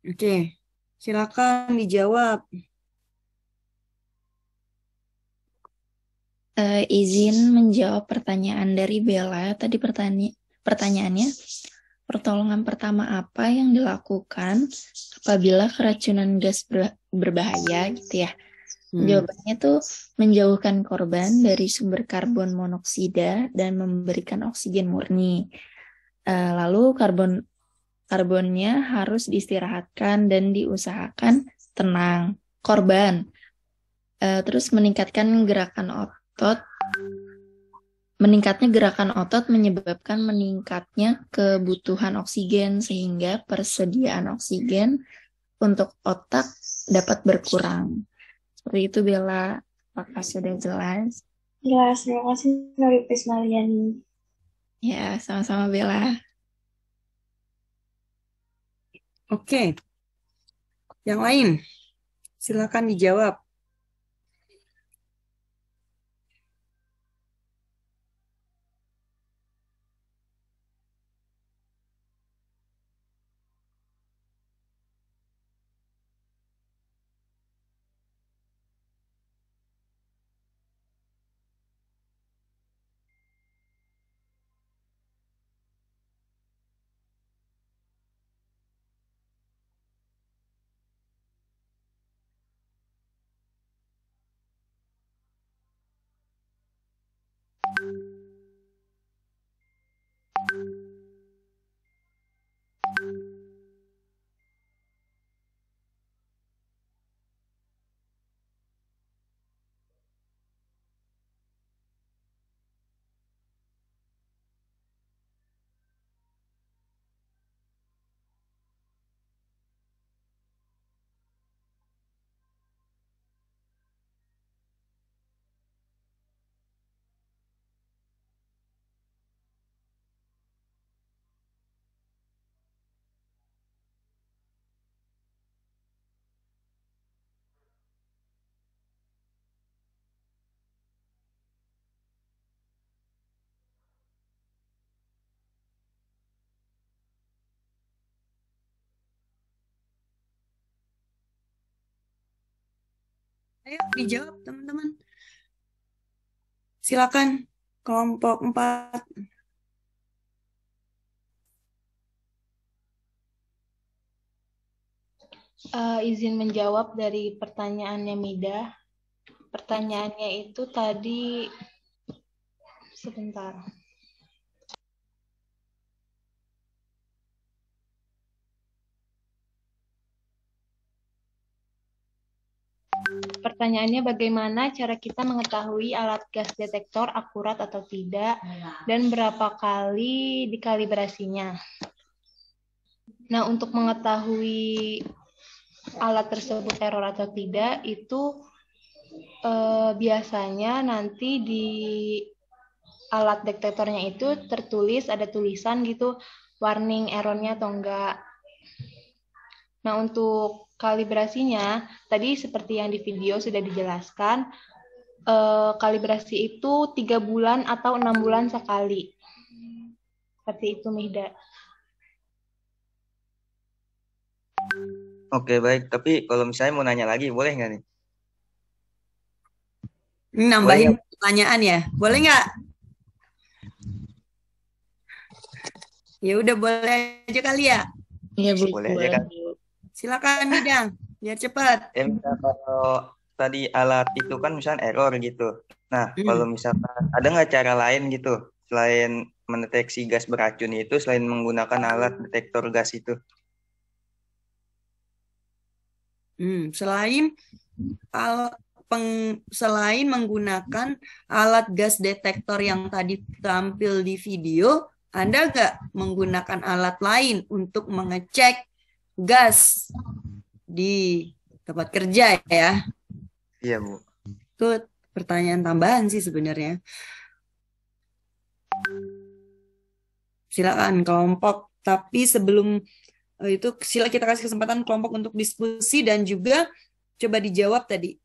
Oke, silakan dijawab. Izin menjawab pertanyaan dari Bella. Tadi pertanyaannya, pertolongan pertama apa yang dilakukan apabila keracunan gas berbahaya gitu ya? Jawabannya tuh menjauhkan korban dari sumber karbon monoksida dan memberikan oksigen murni. Lalu karbonnya harus diistirahatkan dan diusahakan tenang. Korban. Terus meningkatnya gerakan otot menyebabkan meningkatnya kebutuhan oksigen sehingga persediaan oksigen untuk otak dapat berkurang. Seperti itu Bella, apakah sudah jelas? Jelas, terima kasih Nuri Prismaliani. Ya, sama-sama Bella. Oke, yang lain silakan dijawab. Ayo dijawab teman-teman. Silakan kelompok 4. Izin menjawab dari pertanyaannya Mida. Pertanyaannya itu tadi, sebentar. Pertanyaannya bagaimana cara kita mengetahui alat gas detektor akurat atau tidak dan berapa kali dikalibrasinya. Nah, untuk mengetahui alat tersebut error atau tidak itu biasanya nanti di alat detektornya itu tertulis, ada tulisan gitu warning errornya atau enggak. Nah, untuk kalibrasinya, tadi seperti yang di video sudah dijelaskan, kalibrasi itu 3 bulan atau 6 bulan sekali. Seperti itu, Mihda. Oke, baik. Tapi kalau misalnya mau nanya lagi, boleh nggak nih? Nambahin pertanyaan ya, boleh nggak? Ya udah boleh aja kali ya. Iya, Bu. Boleh aja kan? Silakan Mida, biar cepat. Misal kalau tadi alat itu kan misalnya error gitu. Nah, kalau misalkan ada nggak cara lain gitu selain mendeteksi gas beracun itu selain menggunakan alat detektor gas itu? Selain menggunakan alat gas detektor yang tadi tampil di video, Anda nggak menggunakan alat lain untuk mengecek gas di tempat kerja ya? Iya, Bu. Itu pertanyaan tambahan sih sebenarnya. Silakan kelompok. Tapi sebelum itu kita kasih kesempatan kelompok untuk diskusi dan juga coba dijawab tadi.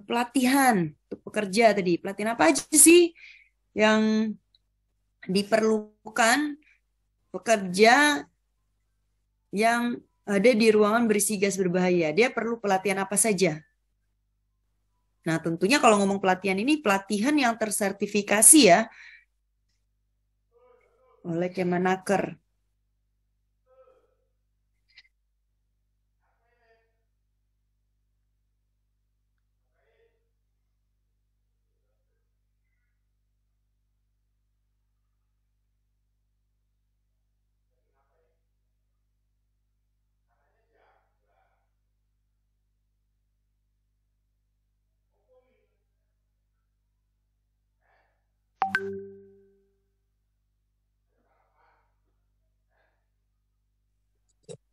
Pelatihan untuk pekerja tadi. Pelatihan apa aja sih yang diperlukan pekerja yang ada di ruangan berisi gas berbahaya? Dia perlu pelatihan apa saja? Nah, tentunya kalau ngomong pelatihan ini pelatihan yang tersertifikasi ya oleh Kemenaker.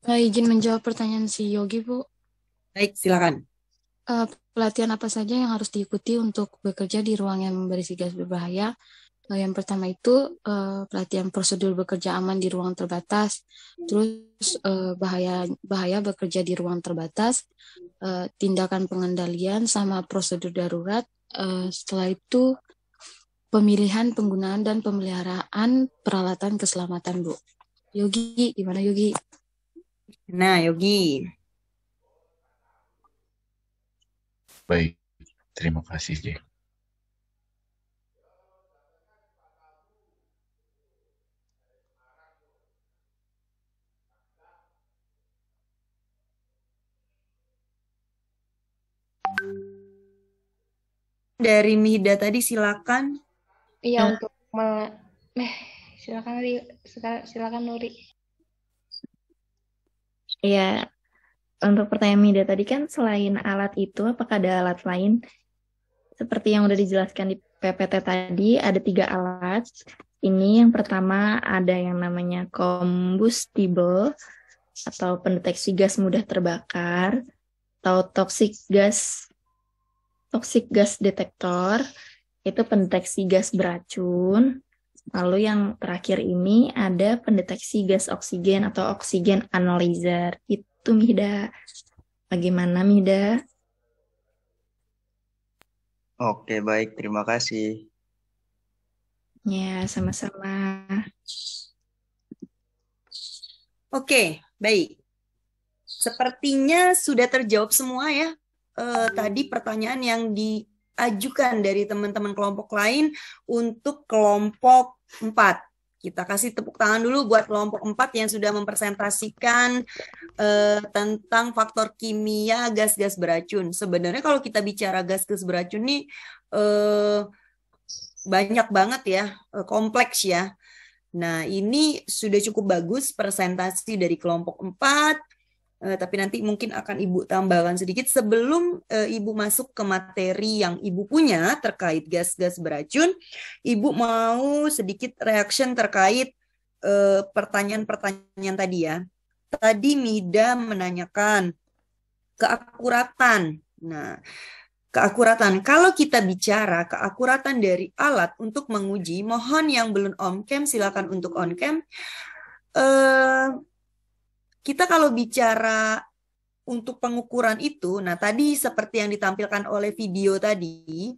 Izin menjawab pertanyaan si Yogi, Bu. Baik, silakan. Pelatihan apa saja yang harus diikuti untuk bekerja di ruang yang berisi gas berbahaya? Yang pertama itu pelatihan prosedur bekerja aman di ruang terbatas, terus bahaya bekerja di ruang terbatas, tindakan pengendalian sama prosedur darurat. Setelah itu pemilihan, penggunaan dan pemeliharaan peralatan keselamatan, Bu. Yogi, gimana Yogi? Nah, Yogi. Baik, terima kasih, Jack. Dari Mida tadi silakan. Iya, untuk silakan Nuri. Ya, untuk pertanyaan Mida tadi kan selain alat itu, apakah ada alat lain? Seperti yang udah dijelaskan di PPT tadi, ada 3 alat. Ini yang pertama ada yang namanya combustible atau pendeteksi gas mudah terbakar, atau toxic gas detektor, itu pendeteksi gas beracun. Lalu yang terakhir ini ada pendeteksi gas oksigen atau oksigen analyzer. Itu Mida. Bagaimana Mida? Oke, baik. Terima kasih. Ya, sama-sama. Oke, baik. Sepertinya sudah terjawab semua ya. Tadi pertanyaan yang diajukan dari teman-teman kelompok lain untuk kelompok 4. Kita kasih tepuk tangan dulu buat kelompok 4 yang sudah mempresentasikan tentang faktor kimia gas-gas beracun. Sebenarnya kalau kita bicara gas-gas beracun nih banyak banget ya, kompleks ya. Nah, ini sudah cukup bagus presentasi dari kelompok 4. Tapi nanti mungkin akan Ibu tambahkan sedikit sebelum Ibu masuk ke materi yang Ibu punya terkait gas-gas beracun. Ibu mau sedikit reaction terkait pertanyaan-pertanyaan tadi ya. Tadi Mida menanyakan keakuratan. Nah, keakuratan. Kalau kita bicara keakuratan dari alat untuk menguji, mohon yang belum on-cam silakan untuk on-cam. Kita kalau bicara untuk pengukuran itu, nah tadi seperti yang ditampilkan oleh video tadi,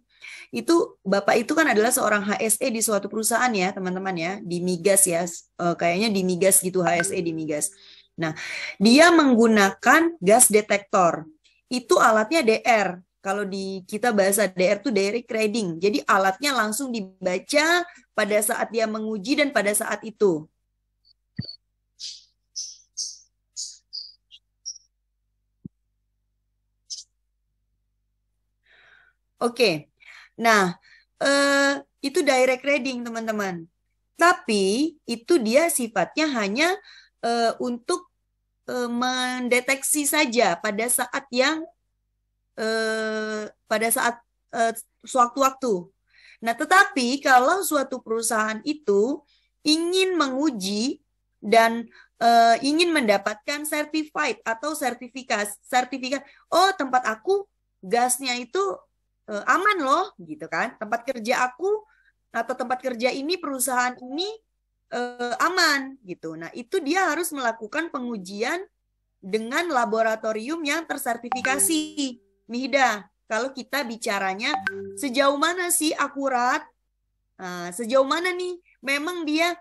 itu Bapak itu kan adalah seorang HSE di suatu perusahaan ya teman-teman ya, di migas ya, kayaknya di migas gitu, HSE di migas. Nah, dia menggunakan gas detektor, itu alatnya DR. Kalau di kita bahasa DR itu direct reading, jadi alatnya langsung dibaca pada saat dia menguji dan pada saat itu. Oke, nah itu direct reading teman-teman. Tapi itu dia sifatnya hanya untuk mendeteksi saja pada saat yang sewaktu-waktu. Nah, tetapi kalau suatu perusahaan itu ingin menguji dan ingin mendapatkan certified atau sertifikat, oh tempat aku gasnya itu aman loh, gitu kan. Tempat kerja aku atau tempat kerja ini, perusahaan ini aman, gitu. Nah, itu dia harus melakukan pengujian dengan laboratorium yang tersertifikasi. Mihda, kalau kita bicaranya sejauh mana sih akurat? Nah, sejauh mana nih memang dia,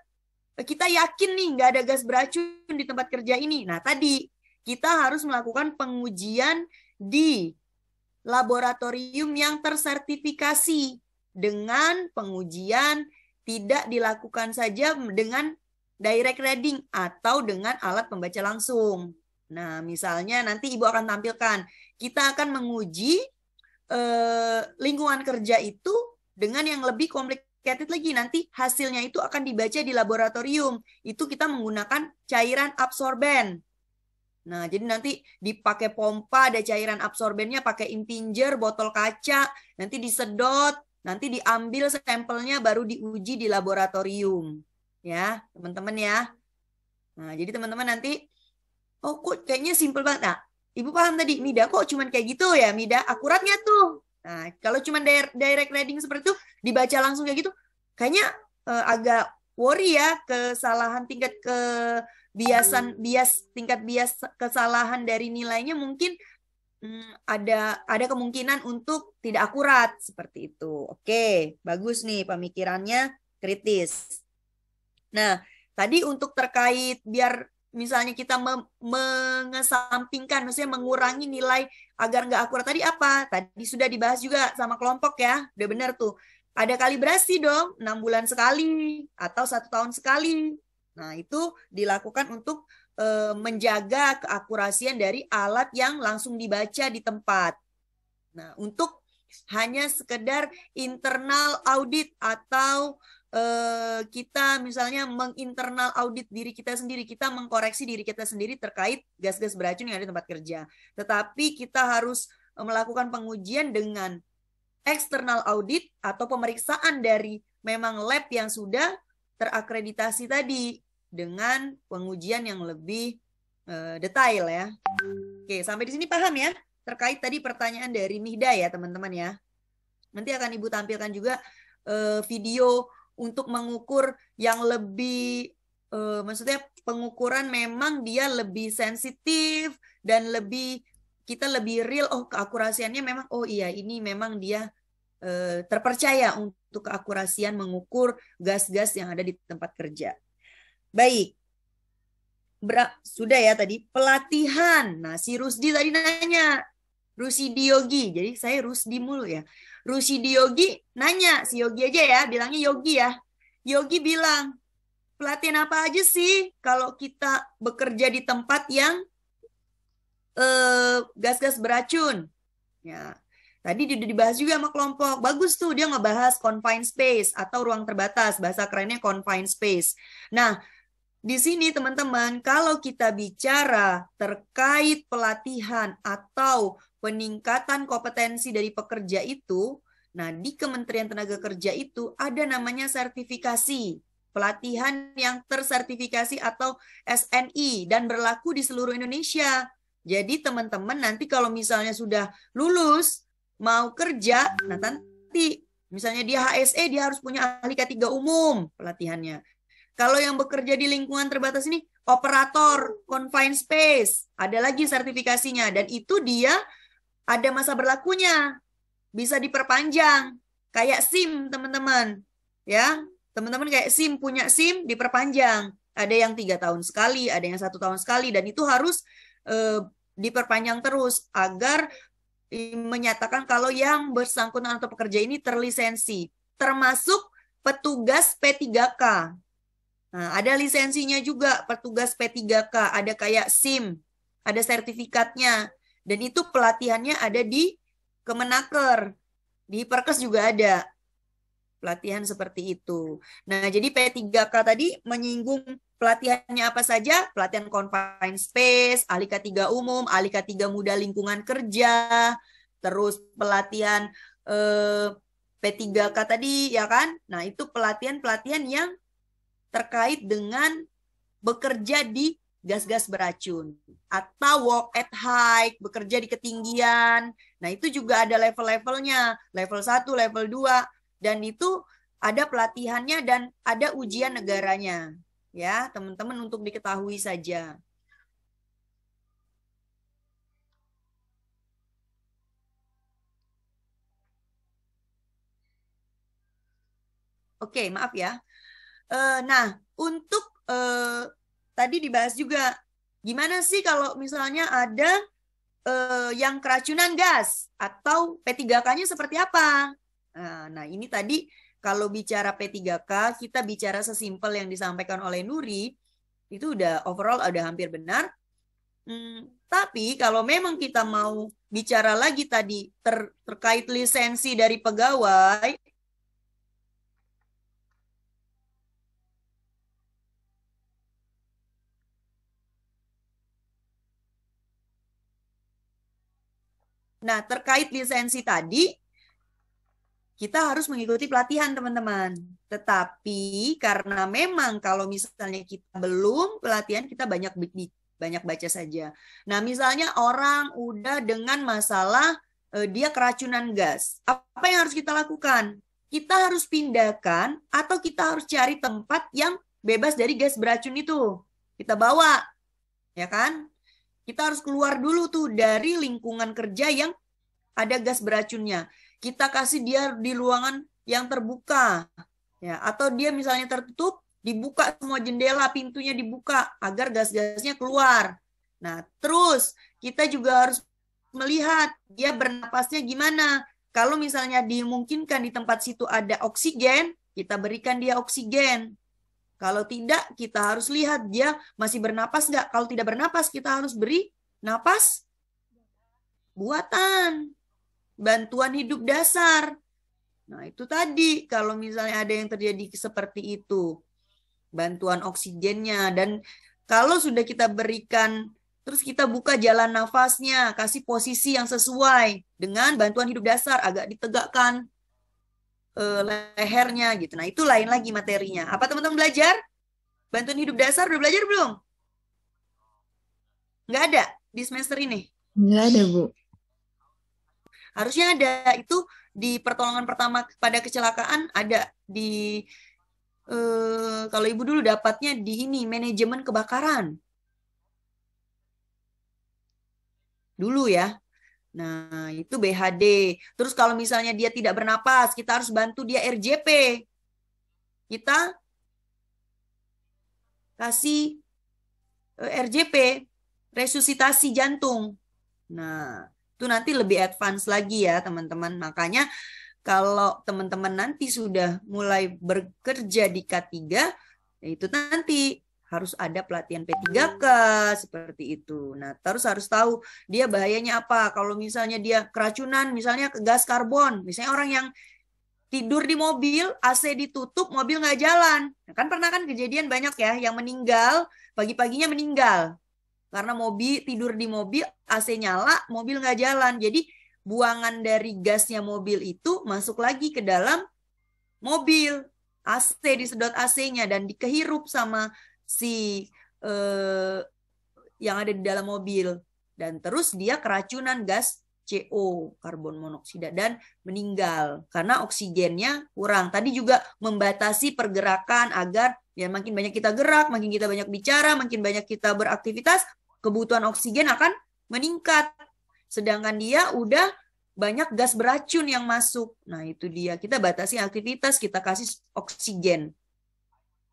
kita yakin nih nggak ada gas beracun di tempat kerja ini. Nah, tadi kita harus melakukan pengujian di laboratorium yang tersertifikasi dengan pengujian tidak dilakukan saja dengan direct reading atau dengan alat pembaca langsung. Nah, misalnya nanti Ibu akan tampilkan, kita akan menguji lingkungan kerja itu dengan yang lebih kompleks lagi. Nanti hasilnya itu akan dibaca di laboratorium. Itu kita menggunakan cairan absorben. Nah, jadi nanti dipakai pompa, ada cairan absorbennya, pakai impinger, botol kaca, nanti disedot, nanti diambil sampelnya, baru diuji di laboratorium. Ya, teman-teman ya. Nah, jadi teman-teman nanti, oh kok kayaknya simple banget. Nah, Ibu paham tadi, Mida kok cuman kayak gitu ya, Mida? Akuratnya tuh. Nah, kalau cuma direct reading seperti itu, dibaca langsung kayak gitu, kayaknya agak worry ya, kesalahan tingkat tingkat bias kesalahan dari nilainya mungkin ada kemungkinan untuk tidak akurat seperti itu. Oke, bagus nih pemikirannya kritis. Nah, tadi untuk terkait biar misalnya kita mengesampingkan, maksudnya mengurangi nilai agar nggak akurat tadi apa? Tadi sudah dibahas juga sama kelompok ya, udah benar tuh. Ada kalibrasi dong, 6 bulan sekali atau 1 tahun sekali. Nah, itu dilakukan untuk menjaga keakurasian dari alat yang langsung dibaca di tempat. Nah, untuk hanya sekedar internal audit atau kita misalnya menginternal audit diri kita sendiri, kita mengkoreksi diri kita sendiri terkait gas-gas beracun yang ada di tempat kerja. Tetapi kita harus melakukan pengujian dengan eksternal audit atau pemeriksaan dari memang lab yang sudah terakreditasi tadi dengan pengujian yang lebih detail ya. Oke, sampai di sini paham ya? Terkait tadi pertanyaan dari Mihda ya teman-teman ya. Nanti akan Ibu tampilkan juga video untuk mengukur yang lebih, maksudnya pengukuran memang dia lebih sensitif dan kita lebih real, oh keakurasiannya memang, oh iya ini memang dia terpercaya untuk keakurasian mengukur gas-gas yang ada di tempat kerja. Baik, sudah ya tadi pelatihan. Nah, si Rusdi tadi nanya, Rusdi Yogi, jadi saya Rusdi mulu ya. Rusdi Yogi nanya, si Yogi aja ya, bilangnya Yogi ya. Yogi bilang, pelatihan apa aja sih kalau kita bekerja di tempat yang gas-gas beracun? Ya, tadi udah dibahas juga sama kelompok. Bagus tuh, dia ngebahas confined space atau ruang terbatas. Bahasa kerennya confined space. Nah, di sini teman-teman, kalau kita bicara terkait pelatihan atau peningkatan kompetensi dari pekerja itu, nah di Kementerian Tenaga Kerja itu ada namanya sertifikasi, pelatihan yang tersertifikasi atau SNI dan berlaku di seluruh Indonesia. Jadi teman-teman nanti kalau misalnya sudah lulus, mau kerja, nah nanti misalnya dia HSE, dia harus punya ahli K3 umum pelatihannya. Kalau yang bekerja di lingkungan terbatas ini, operator confined space, ada lagi sertifikasinya. Dan itu dia ada masa berlakunya. Bisa diperpanjang. Kayak SIM, teman-teman. Ya, teman-teman kayak SIM, punya SIM, diperpanjang. Ada yang 3 tahun sekali, ada yang 1 tahun sekali. Dan itu harus diperpanjang terus agar menyatakan kalau yang bersangkutan atau pekerja ini terlisensi. Termasuk petugas P3K. Nah, ada lisensinya juga, petugas P3K, ada kayak SIM, ada sertifikatnya, dan itu pelatihannya ada di Kemenaker, di Perkes juga ada pelatihan seperti itu. Nah, jadi P3K tadi menyinggung pelatihannya apa saja, pelatihan confined space, ahli K3 umum, ahli K3 muda lingkungan kerja, terus pelatihan P3K tadi, ya kan? Nah, itu pelatihan-pelatihan yang terkait dengan bekerja di gas-gas beracun atau work at height, bekerja di ketinggian. Nah, itu juga ada level-levelnya, level 1, level 2, dan itu ada pelatihannya dan ada ujian negaranya. Ya, teman-teman untuk diketahui saja. Oke, maaf ya. Nah, untuk tadi dibahas juga, gimana sih kalau misalnya ada yang keracunan gas atau P3K-nya seperti apa? Nah, ini tadi kalau bicara P3K, kita bicara sesimpel yang disampaikan oleh Nuri, itu udah overall udah hampir benar. Tapi kalau memang kita mau bicara lagi tadi terkait lisensi dari pegawai, nah, terkait lisensi tadi, kita harus mengikuti pelatihan, teman-teman. Tetapi karena memang kalau misalnya kita belum pelatihan, kita banyak baca saja. Nah, misalnya orang udah dengan masalah dia keracunan gas. Apa yang harus kita lakukan? Kita harus pindahkan atau kita harus cari tempat yang bebas dari gas beracun itu. Kita bawa, ya kan? Kita harus keluar dulu tuh dari lingkungan kerja yang ada gas beracunnya. Kita kasih dia di ruangan yang terbuka, ya, atau dia misalnya tertutup, dibuka semua jendela, pintunya dibuka agar gas-gasnya keluar. Nah, terus kita juga harus melihat dia bernapasnya gimana. Kalau misalnya dimungkinkan di tempat situ ada oksigen, kita berikan dia oksigen. Kalau tidak, kita harus lihat dia masih bernapas nggak. Kalau tidak bernapas, kita harus beri napas buatan, bantuan hidup dasar. Nah, itu tadi kalau misalnya ada yang terjadi seperti itu, bantuan oksigennya. Dan kalau sudah kita berikan, terus kita buka jalan nafasnya, kasih posisi yang sesuai dengan bantuan hidup dasar, agak ditegakkan lehernya gitu. Nah, itu lain lagi materinya. Apa teman-teman belajar? Bantuan hidup dasar udah belajar belum? Nggak ada di semester ini? Nggak ada, Bu. Harusnya ada. Itu di pertolongan pertama pada kecelakaan ada di kalau ibu dulu dapatnya di ini manajemen kebakaran dulu ya. Nah, itu BHD. Terus kalau misalnya dia tidak bernapas, kita harus bantu dia RJP. Kita kasih RJP, resusitasi jantung. Nah, itu nanti lebih advance lagi ya, teman-teman. Makanya kalau teman-teman nanti sudah mulai bekerja di K3, itu nanti harus ada pelatihan P3K seperti itu. Nah, terus harus tahu dia bahayanya apa. Kalau misalnya dia keracunan, misalnya ke gas karbon, misalnya orang yang tidur di mobil, AC ditutup, mobil nggak jalan. Nah, kan pernah kan kejadian banyak ya yang meninggal, pagi-paginya meninggal. Karena mobil tidur di mobil, AC nyala, mobil nggak jalan. Jadi buangan dari gasnya mobil itu masuk lagi ke dalam mobil. AC disedot AC-nya dan dikehirup sama si yang ada di dalam mobil. Dan terus dia keracunan gas CO, karbon monoksida, dan meninggal karena oksigennya kurang. Tadi juga membatasi pergerakan agar ya makin banyak kita gerak, makin kita banyak bicara, makin banyak kita beraktivitas, kebutuhan oksigen akan meningkat. Sedangkan dia udah banyak gas beracun yang masuk. Nah, itu dia. Kita batasi aktivitas, kita kasih oksigen.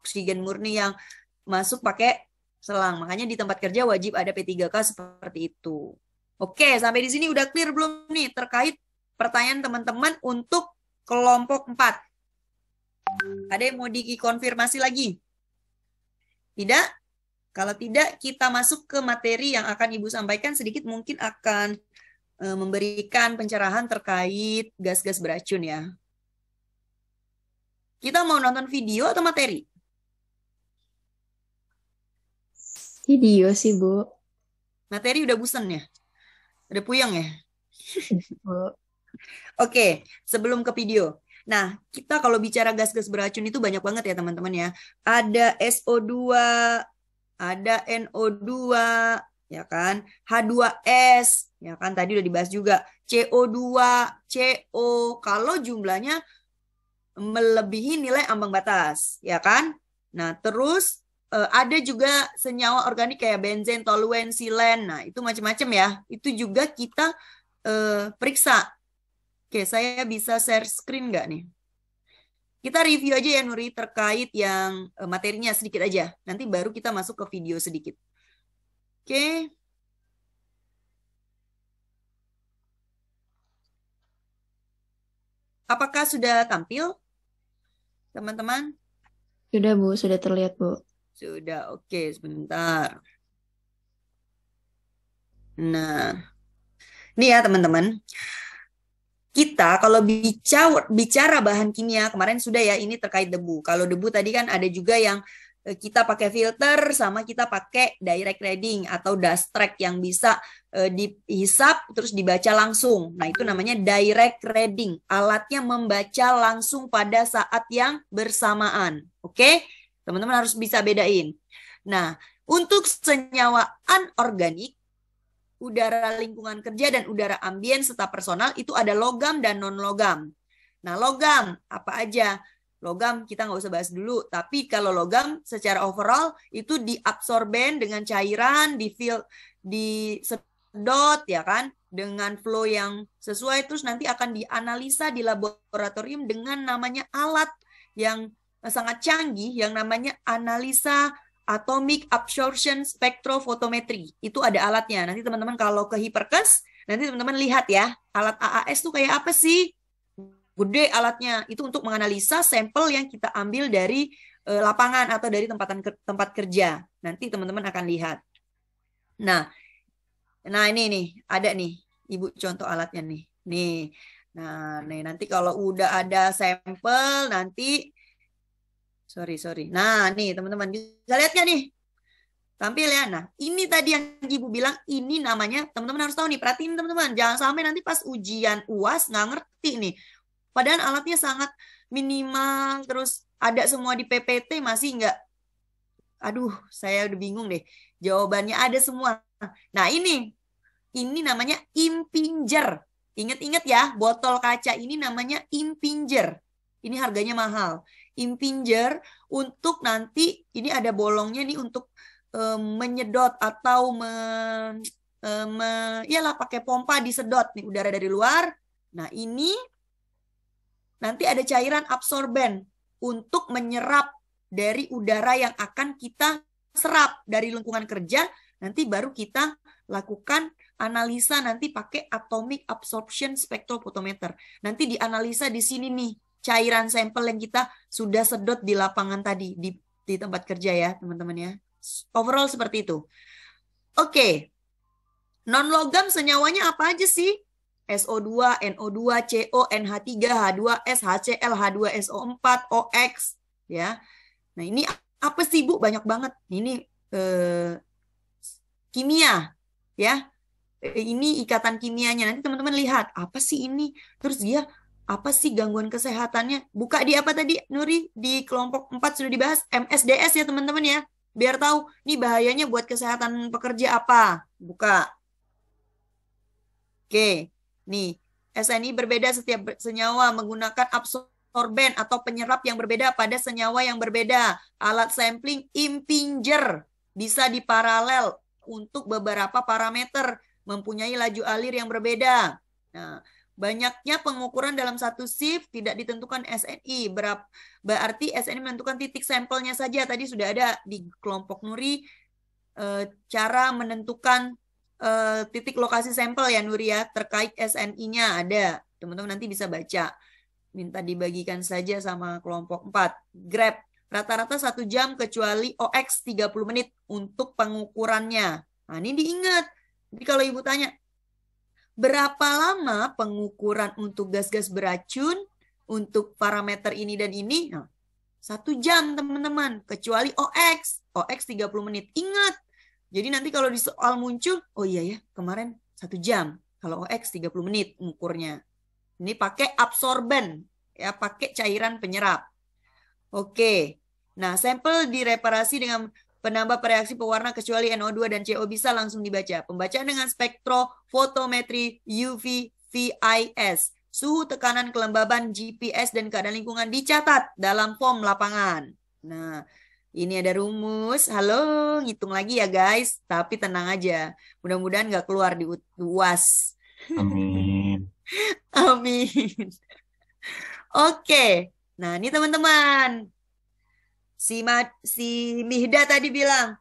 Oksigen murni yang masuk pakai selang. Makanya di tempat kerja wajib ada P3K seperti itu. Oke, sampai di sini udah clear belum nih terkait pertanyaan teman-teman untuk kelompok 4? Ada yang mau dikonfirmasi lagi? Tidak? Kalau tidak, kita masuk ke materi yang akan Ibu sampaikan. Sedikit mungkin akan memberikan pencerahan terkait gas-gas beracun ya. Kita mau nonton video atau materi? Video sih, Bu. Materi udah bosan ya? Udah puyeng ya? Oke, sebelum ke video. Nah, kita kalau bicara gas-gas beracun itu banyak banget ya teman-teman ya. Ada SO2, ada NO2, ya kan? H2S, ya kan? Tadi udah dibahas juga. CO2, CO, kalau jumlahnya melebihi nilai ambang batas, ya kan? Nah, terus ada juga senyawa organik kayak benzen, toluen, silen. Nah, itu macam-macam ya. Itu juga kita periksa. Oke, saya bisa share screen nggak nih? Kita review aja ya Nuri terkait yang materinya sedikit aja. Nanti baru kita masuk ke video sedikit. Oke. Apakah sudah tampil, teman-teman? Sudah Bu, sudah terlihat Bu. Sudah, oke, sebentar. Nah, ini ya teman-teman. Kita kalau bicara bahan kimia, kemarin sudah ya ini terkait debu. Kalau debu tadi kan ada juga yang kita pakai filter sama kita pakai direct reading atau dust track yang bisa dihisap terus dibaca langsung. Nah, itu namanya direct reading. Alatnya membaca langsung pada saat yang bersamaan. Oke? Teman-teman harus bisa bedain. Nah, untuk senyawa anorganik, udara lingkungan kerja dan udara ambien serta personal itu ada logam dan non-logam. Nah, logam apa aja? Logam kita nggak usah bahas dulu, tapi kalau logam secara overall itu diabsorben dengan cairan, disedot ya kan, dengan flow yang sesuai, terus nanti akan dianalisa di laboratorium dengan namanya alat yang sangat canggih yang namanya analisa Atomic Absorption Spectrophotometry. Itu ada alatnya. Nanti teman-teman kalau ke Hiperkes, nanti teman-teman lihat ya, alat AAS itu kayak apa sih? Gede alatnya. Itu untuk menganalisa sampel yang kita ambil dari lapangan atau dari tempat kerja. Nanti teman-teman akan lihat. Nah ini nih, ada nih, Ibu contoh alatnya nih. Nih. Nah, nanti kalau udah ada sampel, nanti Sorry. Nah, nih teman-teman bisa lihat nggak nih? Tampil ya. Nah, ini tadi yang Ibu bilang, ini namanya, teman-teman harus tahu nih, perhatiin teman-teman. Jangan sampai nanti pas ujian UAS nggak ngerti nih. Padahal alatnya sangat minimal, terus ada semua di PPT, masih nggak. Aduh, saya udah bingung deh. Jawabannya ada semua. Nah, ini namanya impinger. Ingat-ingat ya, botol kaca ini namanya impinger. Ini harganya mahal. Impinger untuk nanti ini ada bolongnya nih untuk menyedot atau pakai pompa disedot nih udara dari luar. Nah, ini nanti ada cairan absorben untuk menyerap dari udara yang akan kita serap dari lingkungan kerja. Nanti baru kita lakukan analisa nanti pakai Atomic Absorption Spectrophotometer. Nanti dianalisa di sini nih cairan sampel yang kita sudah sedot di lapangan tadi, di tempat kerja ya teman-teman ya. Overall seperti itu. Oke. Non-logam senyawanya apa aja sih? SO2, NO2, CO, NH3, H2S, HCl, H2SO4, OX. Ya. Nah ini apa sih Bu? Banyak banget. Ini kimia. Ya. Ini ikatan kimianya. Nanti teman-teman lihat. Apa sih ini? Terus dia apa sih gangguan kesehatannya? Buka di apa tadi, Nuri? Di kelompok 4 sudah dibahas. MSDS ya teman-teman ya. Biar tahu, nih bahayanya buat kesehatan pekerja apa. Buka. Oke. Nih, SNI berbeda setiap senyawa menggunakan absorben atau penyerap yang berbeda pada senyawa yang berbeda. Alat sampling impinger bisa diparalel untuk beberapa parameter. Mempunyai laju alir yang berbeda. Nah, banyaknya pengukuran dalam satu shift tidak ditentukan SNI. Berarti SNI menentukan titik sampelnya saja. Tadi sudah ada di kelompok Nuri cara menentukan titik lokasi sampel ya Nuri ya. Terkait SNI-nya ada. Teman-teman nanti bisa baca. Minta dibagikan saja sama kelompok 4. Grab. Rata-rata 1 jam kecuali OX 30 menit untuk pengukurannya. Nah ini diingat. Jadi kalau Ibu tanya, berapa lama pengukuran untuk gas-gas beracun untuk parameter ini dan ini? Nah, 1 jam teman-teman, kecuali OX 30 menit. Ingat, jadi nanti kalau di soal muncul, oh iya ya, kemarin 1 jam. Kalau OX 30 menit mengukurnya. Ini pakai absorben. ya pakai cairan penyerap. Oke. Nah, sampel direparasi dengan penambah reaksi pewarna kecuali NO2 dan CO bisa langsung dibaca. Pembacaan dengan spektrofotometri UV VIS. Suhu, tekanan, kelembaban, GPS, dan keadaan lingkungan dicatat dalam form lapangan. Nah, ini ada rumus. Halo, ngitung lagi ya guys. Tapi tenang aja. Mudah-mudahan nggak keluar di UAS. Amin. Amin. Oke. Nah, ini teman-teman. Si Mihda tadi bilang,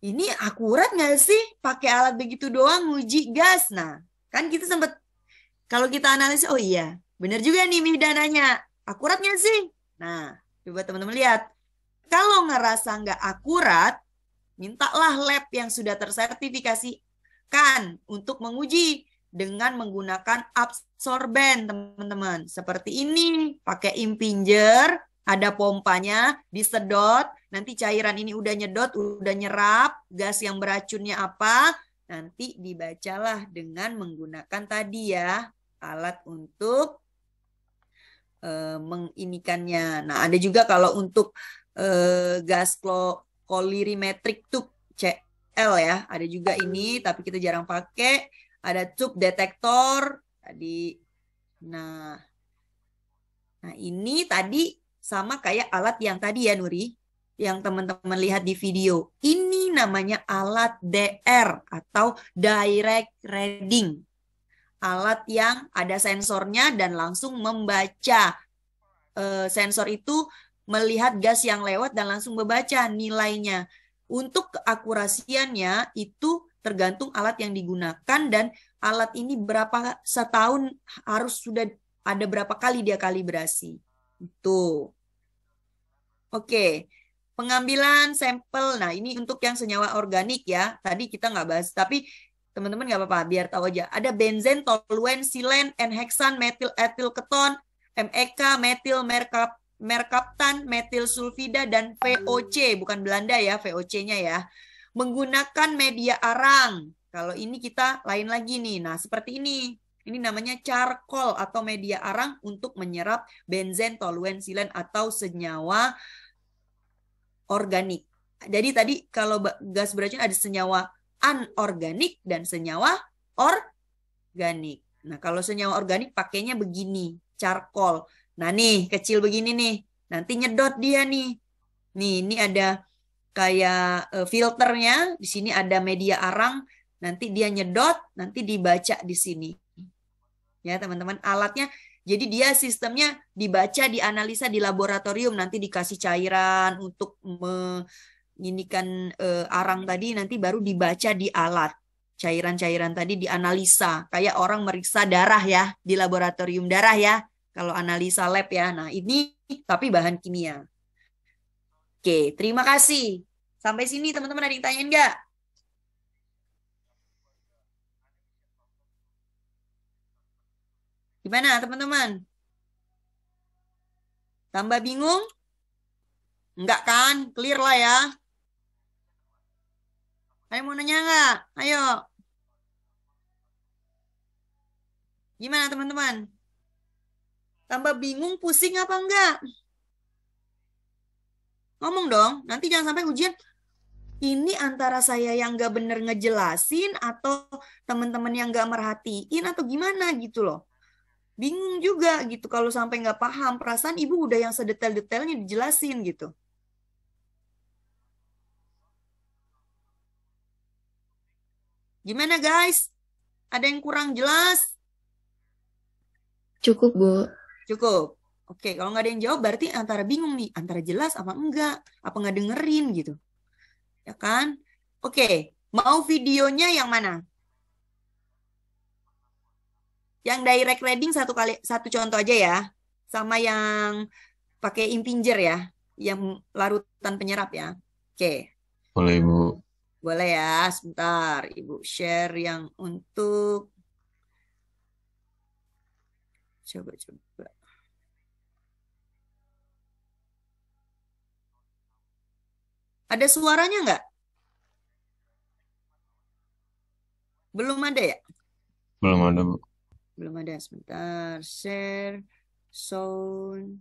ini akurat nggak sih pakai alat begitu doang nguji gas? Nah, kan kita sempat, kalau kita analisis, oh iya, bener juga nih Mihda nanya, akurat nggak sih? Nah, coba teman-teman lihat. Kalau ngerasa nggak akurat, mintalah lab yang sudah tersertifikasikan untuk menguji dengan menggunakan absorben, teman-teman. Seperti ini, pakai impinger, ada pompanya, disedot, nanti cairan ini udah nyedot, udah nyerap, gas yang beracunnya apa, nanti dibacalah dengan menggunakan tadi ya, alat untuk menginikannya. Nah, ada juga kalau untuk gas kolorimetrik tube CL ya, ada juga ini, tapi kita jarang pakai. Ada tube detektor tadi. Nah ini tadi sama kayak alat yang tadi ya Nuri, yang teman-teman lihat di video. Ini namanya alat DR atau direct reading. Alat yang ada sensornya dan langsung membaca. Sensor itu melihat gas yang lewat dan langsung membaca nilainya. Untuk keakurasiannya itu tergantung alat yang digunakan dan alat ini berapa setahun harus sudah ada berapa kali dia kalibrasi. Itu. Oke. Pengambilan sampel. Nah, ini untuk yang senyawa organik ya. Tadi kita nggak bahas, tapi teman-teman nggak apa-apa, biar tahu aja. Ada benzen, toluen, silen, N-heksan, metil etil keton, MEK, metil merkaptan, metil sulfida, dan VOC. Bukan Belanda ya, VOC-nya ya. Menggunakan media arang. Kalau ini kita lain lagi nih. Nah, seperti ini. Ini namanya charcoal atau media arang untuk menyerap benzen, toluen, silen atau senyawa organik. Jadi tadi kalau gas beracun ada senyawa anorganik dan senyawa organik. Nah, kalau senyawa organik pakainya begini, charcoal. Nah, nih kecil begini nih. Nanti nyedot dia nih. Nih, ini ada kayak filternya. Di sini ada media arang. Nanti dia nyedot, nanti dibaca di sini. Ya, teman-teman, alatnya. Jadi dia sistemnya dibaca, dianalisa di laboratorium, nanti dikasih cairan untuk menginikan arang tadi, nanti baru dibaca di alat. Cairan-cairan tadi dianalisa, kayak orang meriksa darah ya, di laboratorium darah ya, kalau analisa lab ya. Nah, ini tapi bahan kimia. Oke, terima kasih. Sampai sini teman-teman ada yang tanyain nggak? Gimana teman-teman? Tambah bingung? Enggak kan? Clear lah ya. Ayo mau nanya nggak? Ayo. Gimana teman-teman? Tambah bingung, pusing apa enggak? Ngomong dong. Nanti jangan sampai ujian. Ini antara saya yang nggak bener ngejelasin atau teman-teman yang nggak merhatiin atau gimana gitu loh. Bingung juga gitu kalau sampai nggak paham. Perasaan ibu udah yang sedetail-detailnya dijelasin gitu. Gimana guys? Ada yang kurang jelas? Cukup, Bu. Cukup. Oke, kalau nggak ada yang jawab berarti antara bingung nih. Antara jelas apa enggak? Apa nggak dengerin gitu. Ya kan? Oke, mau videonya yang mana? Yang direct reading satu contoh aja ya. Sama yang pakai impinger ya. Yang larutan penyerap ya. Oke. Boleh, Bu. Boleh ya, sebentar. Ibu share yang untuk... Coba. Ada suaranya nggak? Belum ada ya? Belum ada, Bu. Belum ada, sebentar. Share. Sound.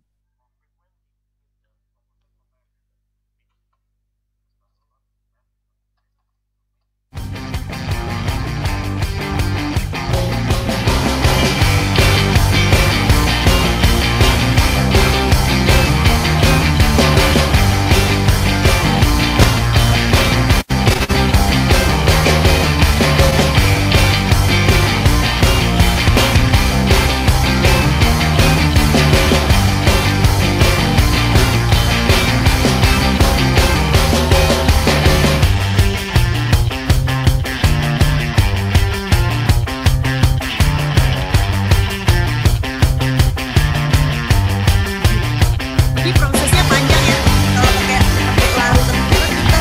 Jadi prosesnya panjang ya. Kalau pakai larutan itu kita minta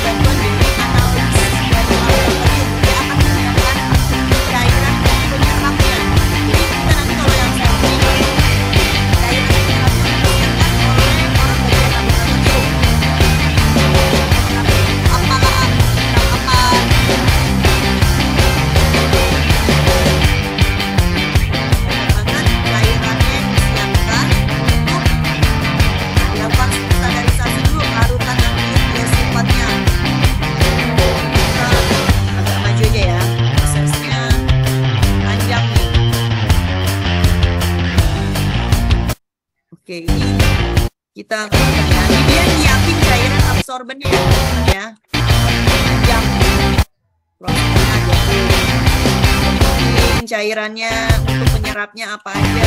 bantuan dari analis dari laboratorium. Dia akan menyiapkan cairan penyerapnya. Jadi kita nanti kalau yang sampling cairan penyerapnya disiapkan oleh orang bagian laboratorium. Apalah, apa? Bahkan cairannya disiapkan untuk dilakukan standarisasi dulu larutan nanti ya sifatnya. Kita agak maju aja ya, prosesnya panjang nih. Oke, ini kita lakukan ya. Ini dia nyiapin cairan absorbennya ya. Panjang prosesnya ada tuh. Ini cairannya untuk penyerapnya apa aja.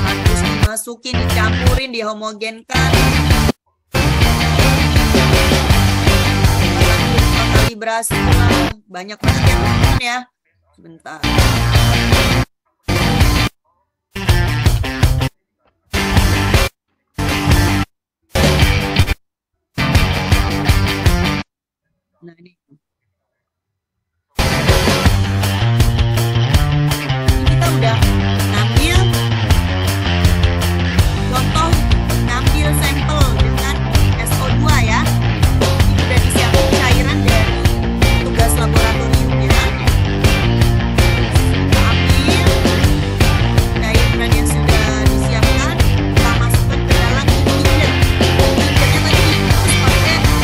Harus dimasukin, dicampurin, dihomogenkan. Kalibrasi lah. Banyak banget ya teman-teman ya. Sebentar. Nah ini. Kita udah ngambil contoh, ngambil sampel dengan SO2 ya. Ini udah disiapkan cairan dari tugas laboratoriumnya. Kita ambil cairan yang sudah disiapkan, kita masukkan ke dalam beaker. Beakernya tadi dibungkus pakai apa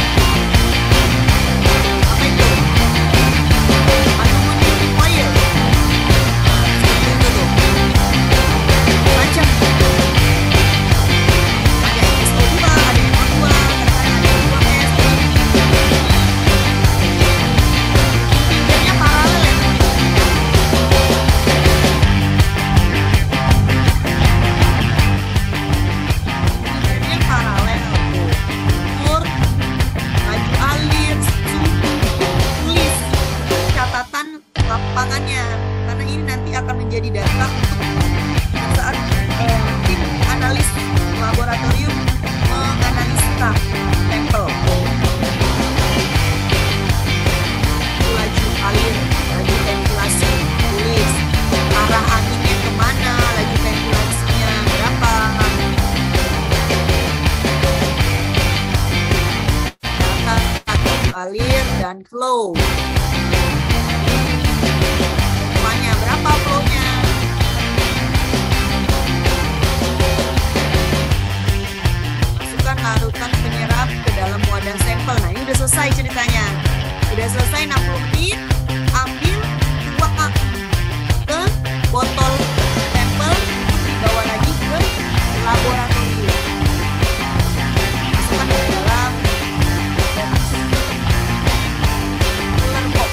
itu? Aluminium foil. Seperti itu tuh. Macam ada SO2, ada NO2, kadang-kadang ada N2S. Pinggirnya paralel ya. Pinggirnya paralel tuh. Ukur, laju alir, suhu, tulis catatan lapangannya. Karena ini nanti akan menjadi data untuk saat tim analis laboratorium menganalisa sampel. Laju alir, laju ventilasi, tulis arah anginnya kemana, laju ventilasinya berapa. Data laju alir dan flow. Semuanya berapa flow-nya? Masukkan larutan penyerap ke dalam wadah sampel. Nah, ini udah selesai ceritanya. Udah selesai 60 menit. Ambil, tuang ke botol sampel untuk dibawa lagi ke laboratorium. Masukkan ke dalam cooler box.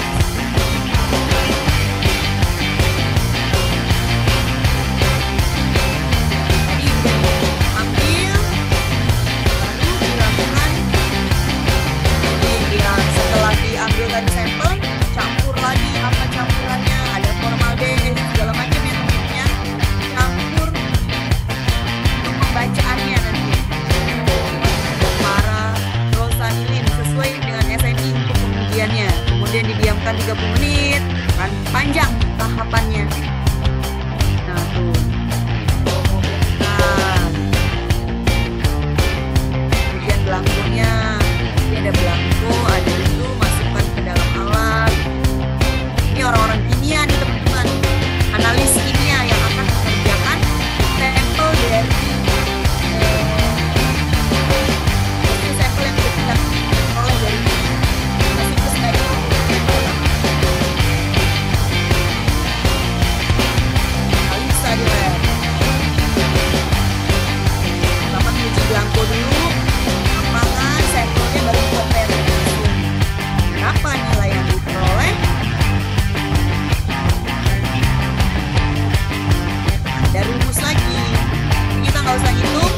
nggak usah ngitung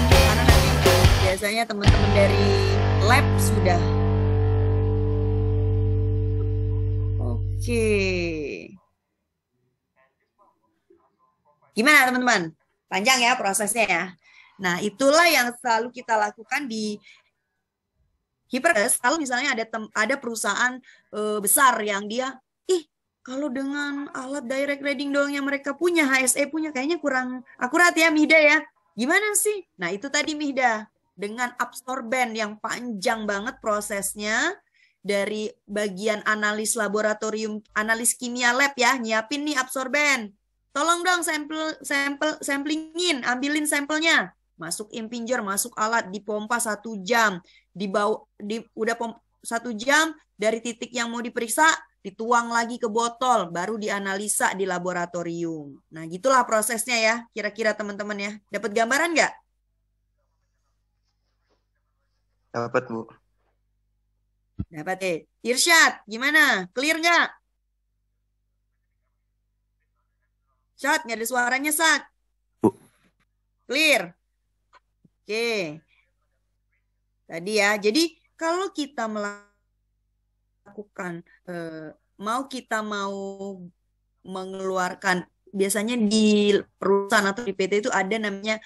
karena nanti biasanya teman-teman dari lab sudah. Oke. Gimana teman-teman? Panjang ya prosesnya ya. Nah, itulah yang selalu kita lakukan di Hypercast. Kalau misalnya ada perusahaan besar yang dia, kalau dengan alat direct reading doang yang mereka punya, HSE punya, kayaknya kurang akurat ya Mihda ya. Gimana sih? Nah, itu tadi Mihda. Dengan absorben yang panjang banget prosesnya, dari bagian analis laboratorium, analis kimia lab ya, nyiapin nih absorben. Tolong dong samplingin, ambilin sampelnya. Masuk impinger, masuk alat, dipompa 1 jam. Udah 1 jam, dari titik yang mau diperiksa, dituang lagi ke botol, baru dianalisa di laboratorium. Nah, gitulah prosesnya ya, kira-kira teman-teman ya. Dapat gambaran nggak? Dapat, Bu. Dapat deh. Irsyad, gimana? Clear nggak? Syad, nggak ada suaranya, Syad. Bu. Clear. Oke. Tadi ya, jadi kalau kita melakukan, kita mau mengeluarkan, biasanya di perusahaan atau di PT itu ada namanya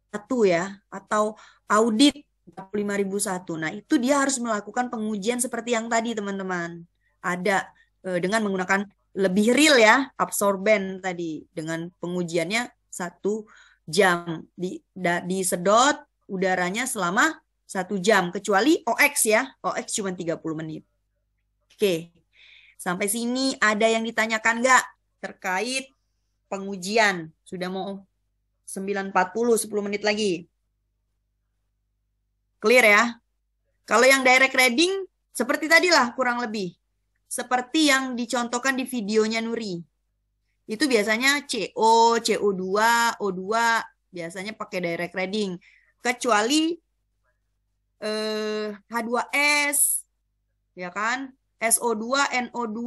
satu ya, atau audit 45.001. Nah, itu dia harus melakukan pengujian seperti yang tadi, teman-teman. Ada dengan menggunakan lebih real ya, absorben tadi. Dengan pengujiannya 1 jam. Disedot udaranya selama 1 jam. Kecuali OX ya, OX cuma 30 menit. Oke, sampai sini ada yang ditanyakan nggak terkait pengujian? Sudah mau 9.40, 10 menit lagi. Clear ya? Kalau yang direct reading, seperti tadilah kurang lebih. Seperti yang dicontohkan di videonya Nuri. Itu biasanya CO, CO2, O2, biasanya pakai direct reading. Kecuali H2S, ya kan? SO2, NO2,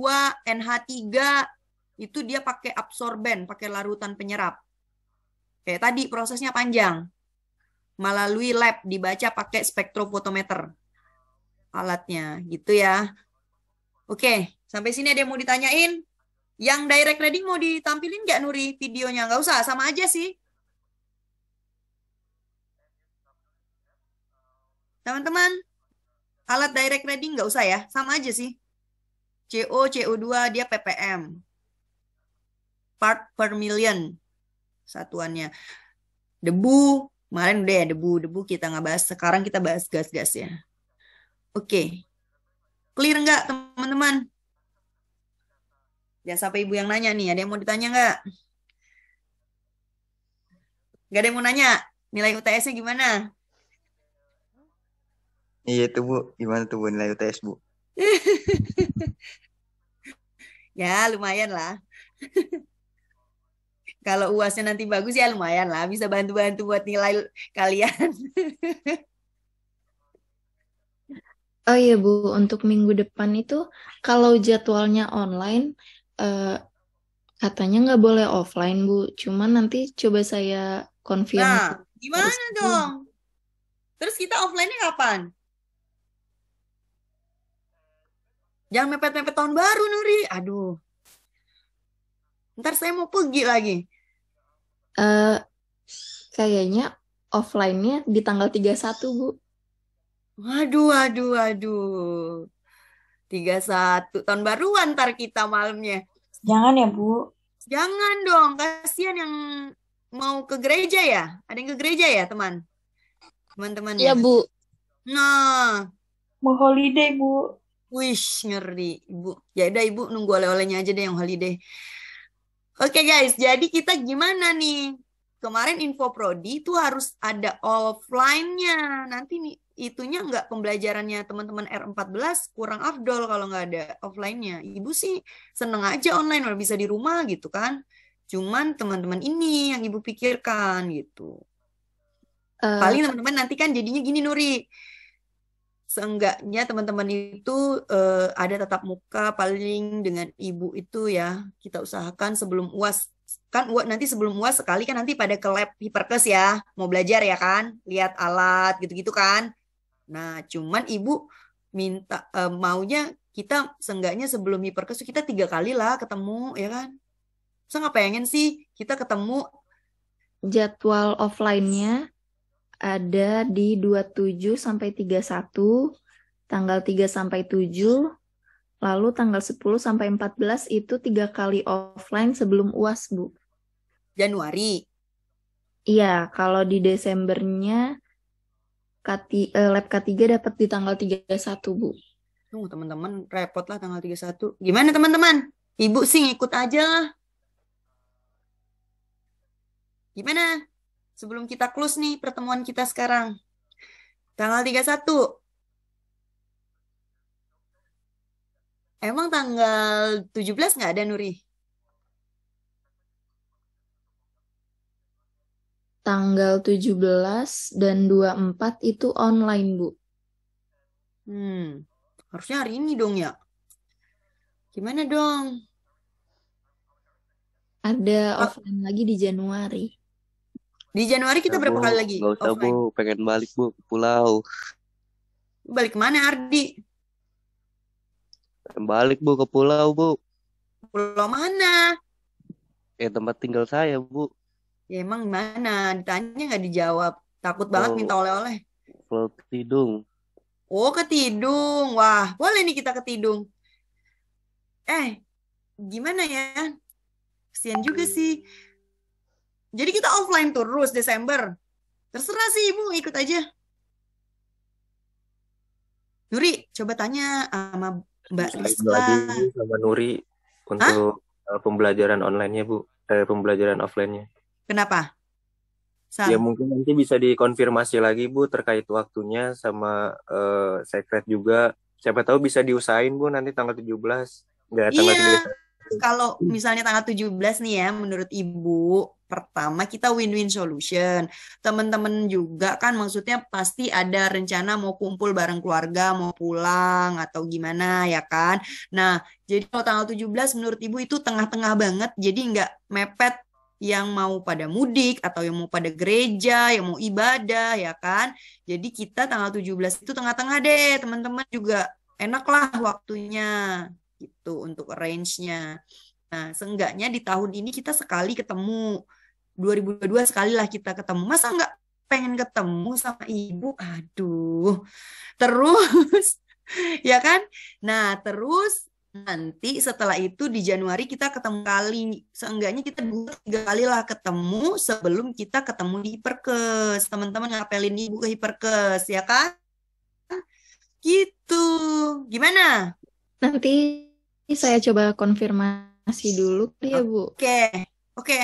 NH3, itu dia pakai absorben, pakai larutan penyerap. Kayak tadi prosesnya panjang. Melalui lab, dibaca pakai spektrofotometer alatnya, gitu ya. Oke, sampai sini ada yang mau ditanyain? Yang direct reading mau ditampilin nggak Nuri videonya? Nggak usah, sama aja sih. Teman-teman, alat direct reading nggak usah ya, sama aja sih. CO, CO2 dia ppm. Part per million satuannya. Debu, kemarin udah ya debu kita nggak bahas. Sekarang kita bahas gas-gas ya. Oke. Clear nggak teman-teman? Jangan sampai ibu yang nanya nih. Ada yang mau ditanya nggak? Nggak ada yang mau nanya. Nilai UTS-nya gimana? Iya itu Bu. Gimana tuh Bu nilai UTS Bu? Ya lumayan lah. Kalau UASnya nanti bagus ya lumayan lah. Bisa bantu-bantu buat nilai kalian. Oh iya Bu, untuk minggu depan itu kalau jadwalnya online, katanya nggak boleh offline Bu. Cuman nanti coba saya confirm. Nah, gimana dong? Terus kita offline-nya kapan? Jangan mepet-mepet tahun baru, Nuri. Aduh. Ntar saya mau pergi lagi. Kayaknya offline-nya di tanggal 31 Bu. Waduh. 31 tahun baruan ntar kita malamnya. Jangan ya, Bu. Jangan dong, kasihan yang mau ke gereja ya. Ada yang ke gereja ya, teman-teman Iya, ya. Bu. Nah, Mau holiday, Bu. wish ngeri, Ibu. Ya udah Ibu nunggu oleh-olehnya aja deh yang holiday. Oke guys, jadi kita gimana nih? Kemarin info prodi itu harus ada offline-nya. Nanti nih itunya nggak pembelajarannya teman-teman R14 kurang afdol kalau nggak ada offline-nya. Ibu sih seneng aja online, kalau bisa di rumah gitu kan. Cuman teman-teman ini yang Ibu pikirkan gitu. Paling teman-teman nanti kan jadinya gini Nuri. Seenggaknya teman-teman itu ada tatap muka paling dengan Ibu itu ya. Kita usahakan sebelum UAS. kan nanti sebelum UAS sekali kan nanti pada ke lab hiperkes ya, mau belajar ya kan, lihat alat gitu-gitu kan. Nah, cuman ibu minta maunya kita seenggaknya sebelum hiperkes kita 3 kali lah ketemu ya kan. Saya nggak pengen sih kita ketemu. Jadwal offline-nya ada di 27 sampai 31, tanggal 3 sampai 7, lalu tanggal 10 sampai 14 itu 3 kali offline sebelum UAS, Bu. Januari. Iya, kalau di Desembernya lab K3 dapat di tanggal 31, Bu. Teman-teman repot lah tanggal 31. Gimana teman-teman? Ibu sih ngikut aja lah. Gimana? Sebelum kita close nih pertemuan kita sekarang. Tanggal 31. Emang tanggal 17 nggak ada, Nuri? Tanggal 17 dan 24 itu online, Bu. Harusnya hari ini dong ya. Gimana dong? Ada offline lagi di Januari. Di Januari kita berapa kali lagi? Gak usah, offline? Bu. Pengen balik, Bu, ke pulau. Balik kemana, Ardi? Balik, Bu, ke pulau, Bu. Pulau mana? Tempat tinggal saya, Bu. Ya emang mana? Ditanya nggak dijawab. Takut banget minta oleh-oleh. Pulau Tidung. Oh, ke Tidung. Wah, boleh nih kita ke Tidung. Gimana ya? Kasian juga sih. Jadi kita offline terus Desember. Terserah sih Ibu, ikut aja. Nuri, coba tanya sama Mbak Rizka. Lagi sama Nuri untuk pembelajaran online-nya, Bu. Pembelajaran offline-nya. Kenapa? Ya mungkin nanti bisa dikonfirmasi lagi, Bu, terkait waktunya sama sekret juga. Siapa tahu bisa diusahain, Bu, nanti tanggal 17. Nggak, tanggal 17. Kalau misalnya tanggal 17 nih ya, menurut Ibu, pertama kita win-win solution. Teman-teman juga kan maksudnya pasti ada rencana mau kumpul bareng keluarga, mau pulang atau gimana ya kan. Nah, jadi kalau tanggal 17 menurut Ibu itu tengah-tengah banget, jadi nggak mepet yang mau pada mudik atau yang mau pada gereja, yang mau ibadah ya kan. Jadi kita tanggal 17 itu tengah-tengah deh, teman-teman juga enak lah waktunya gitu untuk arrange-nya. Nah, seenggaknya di tahun ini kita sekali ketemu. 2022 sekali lah kita ketemu. Masa nggak pengen ketemu sama Ibu? Aduh. Terus, ya kan? Nah, terus nanti setelah itu di Januari kita ketemu kali. Seenggaknya kita 2-3 kali lah ketemu sebelum kita ketemu di Hiperkes. Teman-teman ngapelin Ibu ke Hiperkes, ya kan? Gitu. Gimana? Nanti saya coba konfirmasi dulu ya, Bu. Oke.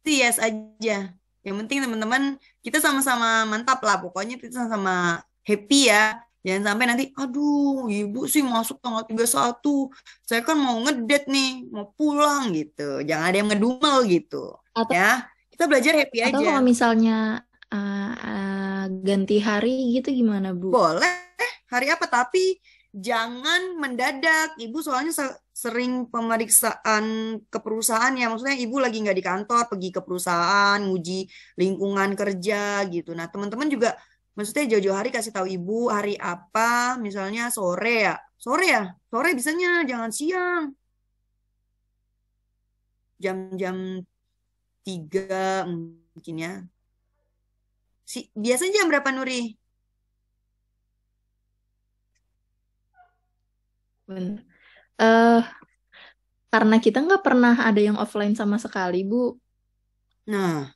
Yes aja. Yang penting teman-teman kita sama-sama mantap lah. Pokoknya kita sama-sama happy ya. Jangan sampai nanti, aduh Ibu sih masuk tanggal 31. Saya kan mau ngedate nih, mau pulang gitu. Jangan ada yang ngedumel gitu. Ya, kita belajar happy aja. Atau kalau misalnya ganti hari gitu gimana, Bu? Boleh. Hari apa? Tapi jangan mendadak. Ibu soalnya sering pemeriksaan ke perusahaan ya. Maksudnya Ibu lagi nggak di kantor, pergi ke perusahaan, nguji lingkungan kerja gitu. Nah, teman-teman juga maksudnya jauh-jauh hari kasih tahu Ibu hari apa. Misalnya sore ya. Sore bisanya, jangan siang. Jam-jam 3 mungkin ya. Biasanya jam berapa, Nuri? Karena kita nggak pernah ada yang offline sama sekali, Bu. Nah,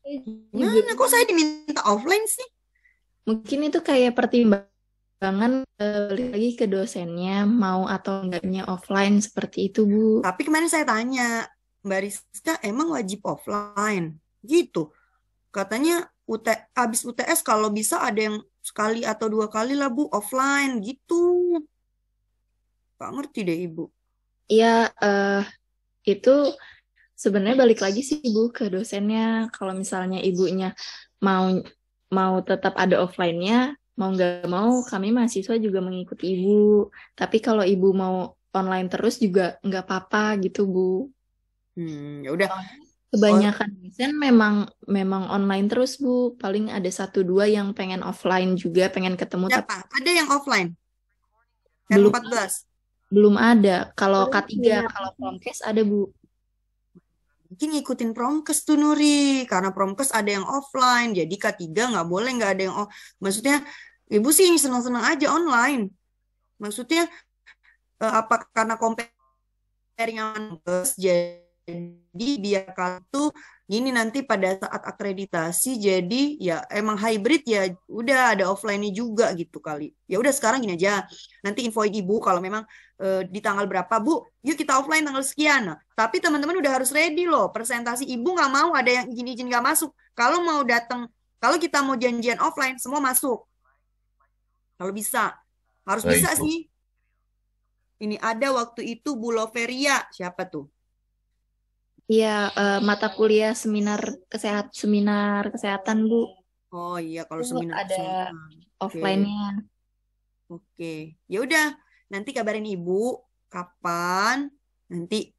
gimana kok saya diminta offline sih? Mungkin itu kayak pertimbangan balik lagi ke dosennya mau atau enggaknya offline seperti itu, Bu. Tapi kemarin saya tanya, Mbak Rizka emang wajib offline? Gitu. Katanya habis UTS kalau bisa ada yang sekali atau 2 kali lah, Bu, offline gitu. Gak ngerti deh Ibu. Iya, itu sebenarnya balik lagi sih Ibu ke dosennya. Kalau misalnya ibunya mau tetap ada offline-nya, mau nggak mau kami mahasiswa juga mengikuti Ibu. Tapi kalau Ibu mau online terus juga nggak apa-apa gitu, Bu. Ya udah. Kebanyakan dosen memang online terus, Bu. Paling ada 1-2 yang pengen offline juga, pengen ketemu. Siapa? Ada yang offline? Belum 14? Belum ada. Kalau K3, kalau Promkes ada, Bu. Mungkin ngikutin Promkes tuh Nuri, karena Promkes ada yang offline, jadi K3 nggak boleh nggak ada yang maksudnya Ibu sih senang-senang aja online. Maksudnya apa karena comparing Promkes, jadi biar kalau tuh gini nanti pada saat akreditasi jadi ya emang hybrid ya udah ada offline-nya juga gitu kali. Ya udah sekarang gini aja. Nanti infoin Ibu kalau memang di tanggal berapa Bu, yuk kita offline tanggal sekian. Nah, tapi teman-teman udah harus ready loh. Presentasi Ibu nggak mau ada yang izin-izin nggak masuk. Kalau mau datang, kalau kita mau janjian offline semua masuk. Kalau bisa, harus Baik, bisa Bu. sih. Ini ada waktu itu Bu Loveria, siapa tuh? Iya, mata kuliah seminar kesehatan, Bu. Oh iya, kalau Itu seminar ada kesehatan. offline-nya. Oke. Ya udah, nanti kabarin Ibu kapan nanti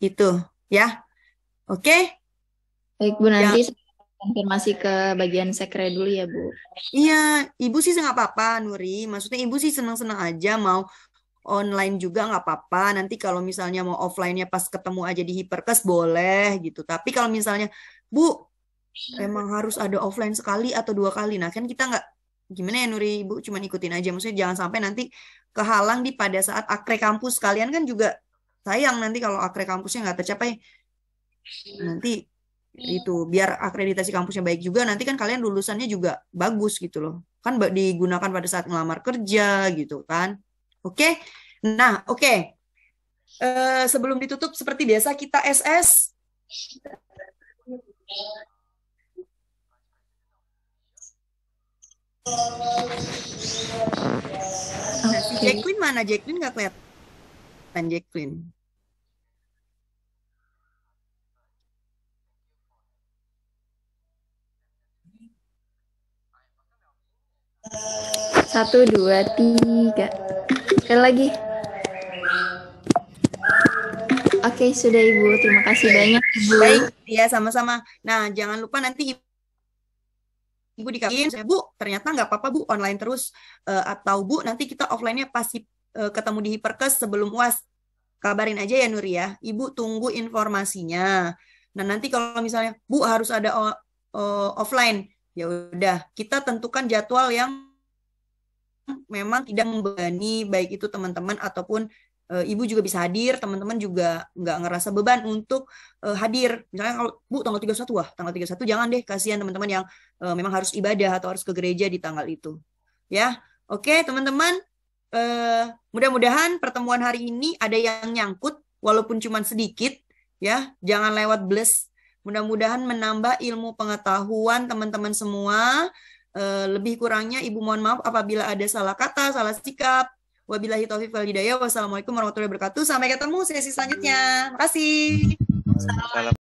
itu ya. Oke? Baik, Bu, nanti saya konfirmasi ke bagian sekre dulu ya, Bu. Iya, Ibu sih nggak apa-apa, Nuri. Maksudnya Ibu sih senang-senang aja mau online juga nggak apa-apa. Nanti kalau misalnya mau offline-nya pas ketemu aja di Hiperkes boleh gitu. Tapi kalau misalnya, Bu, emang harus ada offline sekali atau 2 kali. Nah, kan kita nggak, gimana ya Nuri, Ibu cuma ikutin aja. Maksudnya jangan sampai nanti kehalang di pada saat akre kampus. Kalian kan juga sayang nanti kalau akre kampusnya nggak tercapai. Nanti itu, biar akreditasi kampusnya baik juga, nanti kan kalian lulusannya juga bagus gitu loh. Kan digunakan pada saat ngelamar kerja gitu kan. Oke? Nah, oke. Sebelum ditutup, seperti biasa kita SS. Nah, si Jacqueline mana? Jacqueline nggak kelihatan, Jacqueline. Satu, 2, 3. Sekali lagi. Oke, sudah Ibu. Terima kasih banyak, Ibu. Baik, ya sama-sama. Nah, jangan lupa nanti Ibu dikabarin, Bu, ternyata nggak apa-apa Bu, online terus. Atau Bu, nanti kita offline-nya pasti ketemu di Hiperkes sebelum UAS. Kabarin aja ya Nuri ya. Ibu tunggu informasinya. Nah, nanti kalau misalnya Bu harus ada offline, ya udah kita tentukan jadwal yang memang tidak membebani, baik itu teman-teman ataupun Ibu juga bisa hadir, teman-teman juga nggak ngerasa beban untuk hadir. Misalnya kalau Bu tanggal 31, wah tanggal 31 jangan deh, kasihan teman-teman yang memang harus ibadah atau harus ke gereja di tanggal itu. Ya, oke teman-teman, mudah-mudahan pertemuan hari ini ada yang nyangkut, walaupun cuma sedikit, ya, jangan lewat bless. Mudah-mudahan menambah ilmu pengetahuan teman-teman semua. Lebih kurangnya Ibu mohon maaf apabila ada salah kata, salah sikap. Wabillahi taufiq wal hidayah. Wassalamualaikum warahmatullahi wabarakatuh. Sampai ketemu sesi selanjutnya. Terima kasih.